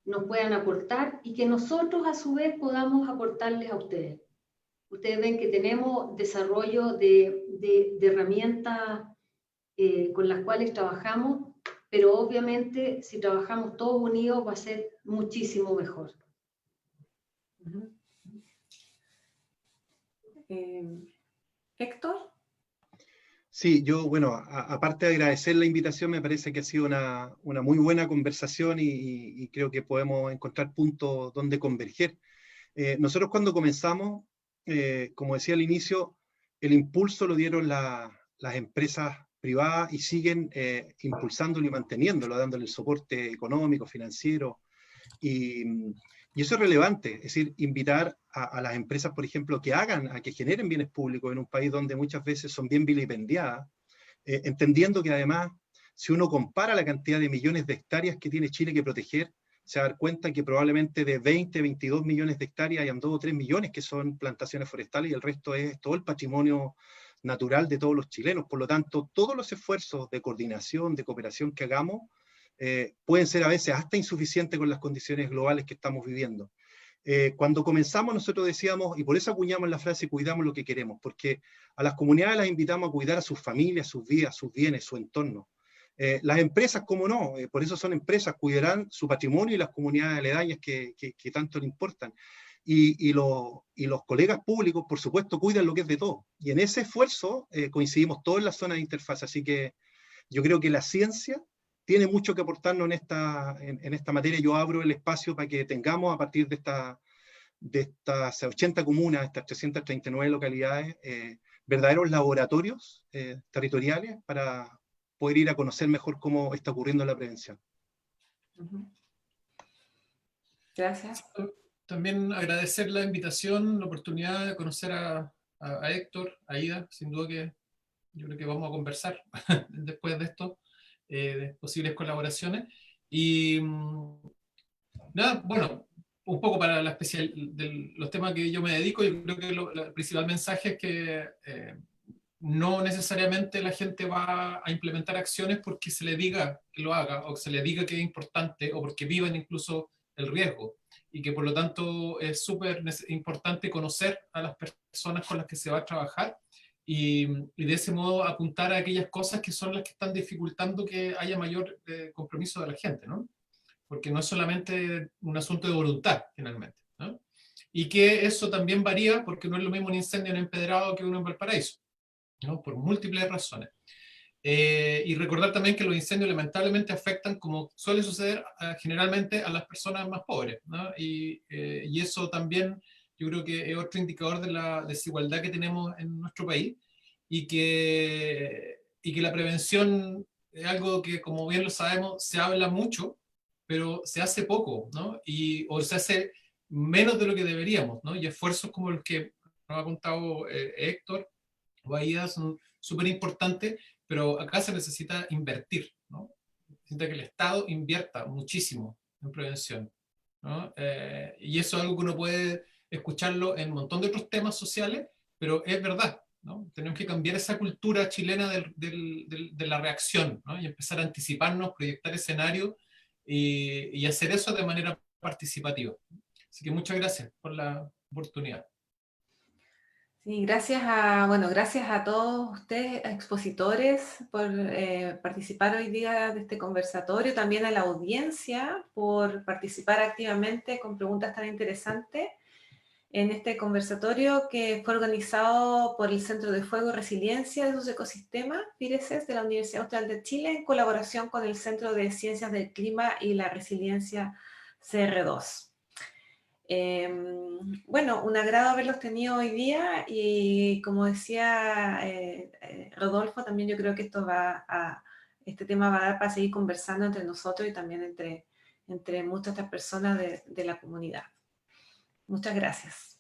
nos puedan aportar y que nosotros a su vez podamos aportarles a ustedes. Ustedes ven que tenemos desarrollo de herramientas con las cuales trabajamos, pero obviamente si trabajamos todos unidos va a ser muchísimo mejor. Héctor. Sí, yo, bueno, aparte de agradecer la invitación, me parece que ha sido una muy buena conversación y creo que podemos encontrar puntos donde converger. Nosotros cuando comenzamos, como decía al inicio, el impulso lo dieron las empresas privadas y siguen impulsándolo y manteniéndolo, dándole el soporte económico, financiero. Y eso es relevante, es decir, invitar a las empresas, por ejemplo, que generen bienes públicos en un país donde muchas veces son bien vilipendiadas, entendiendo que además, si uno compara la cantidad de millones de hectáreas que tiene Chile que proteger, se va a dar cuenta que probablemente de 20, 22 millones de hectáreas hayan 2 o 3 millones que son plantaciones forestales y el resto es todo el patrimonio natural de todos los chilenos. Por lo tanto, todos los esfuerzos de coordinación, de cooperación que hagamos, pueden ser a veces hasta insuficientes con las condiciones globales que estamos viviendo. Cuando comenzamos nosotros decíamos, y por eso acuñamos la frase cuidamos lo que queremos, porque a las comunidades las invitamos a cuidar a sus familias, sus vidas, sus bienes, su entorno. Las empresas, cómo no, por eso son empresas, cuidarán su patrimonio y las comunidades aledañas que tanto le importan. Y los colegas públicos, por supuesto, cuidan lo que es de todo. Y en ese esfuerzo coincidimos todos en la zona de interfaz. Así que yo creo que la ciencia tiene mucho que aportarnos en esta materia. Yo abro el espacio para que tengamos a partir de estas 80 comunas, estas 339 localidades, verdaderos laboratorios territoriales para poder ir a conocer mejor cómo está ocurriendo la prevención. Gracias. También agradecer la invitación, la oportunidad de conocer a Héctor, a Aida, sin duda que yo creo que vamos a conversar después de esto, de posibles colaboraciones. Y nada, bueno, un poco para de los temas que yo me dedico, yo creo que el principal mensaje es que no necesariamente la gente va a implementar acciones porque se le diga que lo haga, o que se le diga que es importante, o porque vivan incluso el riesgo. Y que por lo tanto es súper importante conocer a las personas con las que se va a trabajar y de ese modo apuntar a aquellas cosas que son las que están dificultando que haya mayor compromiso de la gente, ¿no? Porque no es solamente un asunto de voluntad, finalmente, ¿no? Y que eso también varía porque no es lo mismo un incendio en Empedrado que uno en Valparaíso, ¿no? Por múltiples razones. Y recordar también que los incendios lamentablemente afectan, como suele suceder generalmente, a las personas más pobres, ¿no? Y eso también yo creo que es otro indicador de la desigualdad que tenemos en nuestro país y que la prevención es algo que, como bien lo sabemos, se habla mucho, pero se hace poco, ¿no? O se hace menos de lo que deberíamos, ¿no? Y esfuerzos como los que nos ha contado Héctor o Aida son súper importantes, pero acá se necesita invertir, ¿no? Necesita que el Estado invierta muchísimo en prevención, ¿no? Y eso es algo que uno puede escucharlo en un montón de otros temas sociales, pero es verdad, ¿no? Tenemos que cambiar esa cultura chilena de la reacción, ¿no? Y empezar a anticiparnos, proyectar escenarios y hacer eso de manera participativa. Así que muchas gracias por la oportunidad. Sí, gracias a todos ustedes, expositores, por participar hoy día de este conversatorio, también a la audiencia por participar activamente con preguntas tan interesantes en este conversatorio que fue organizado por el Centro de Fuego y Resiliencia de sus Ecosistemas, PIRESES, de la Universidad Austral de Chile, en colaboración con el Centro de Ciencias del Clima y la Resiliencia CR2. Bueno, un agrado haberlos tenido hoy día y como decía Rodolfo, también yo creo que este tema va a dar para seguir conversando entre nosotros y también entre entre muchas otras personas de la comunidad. Muchas gracias.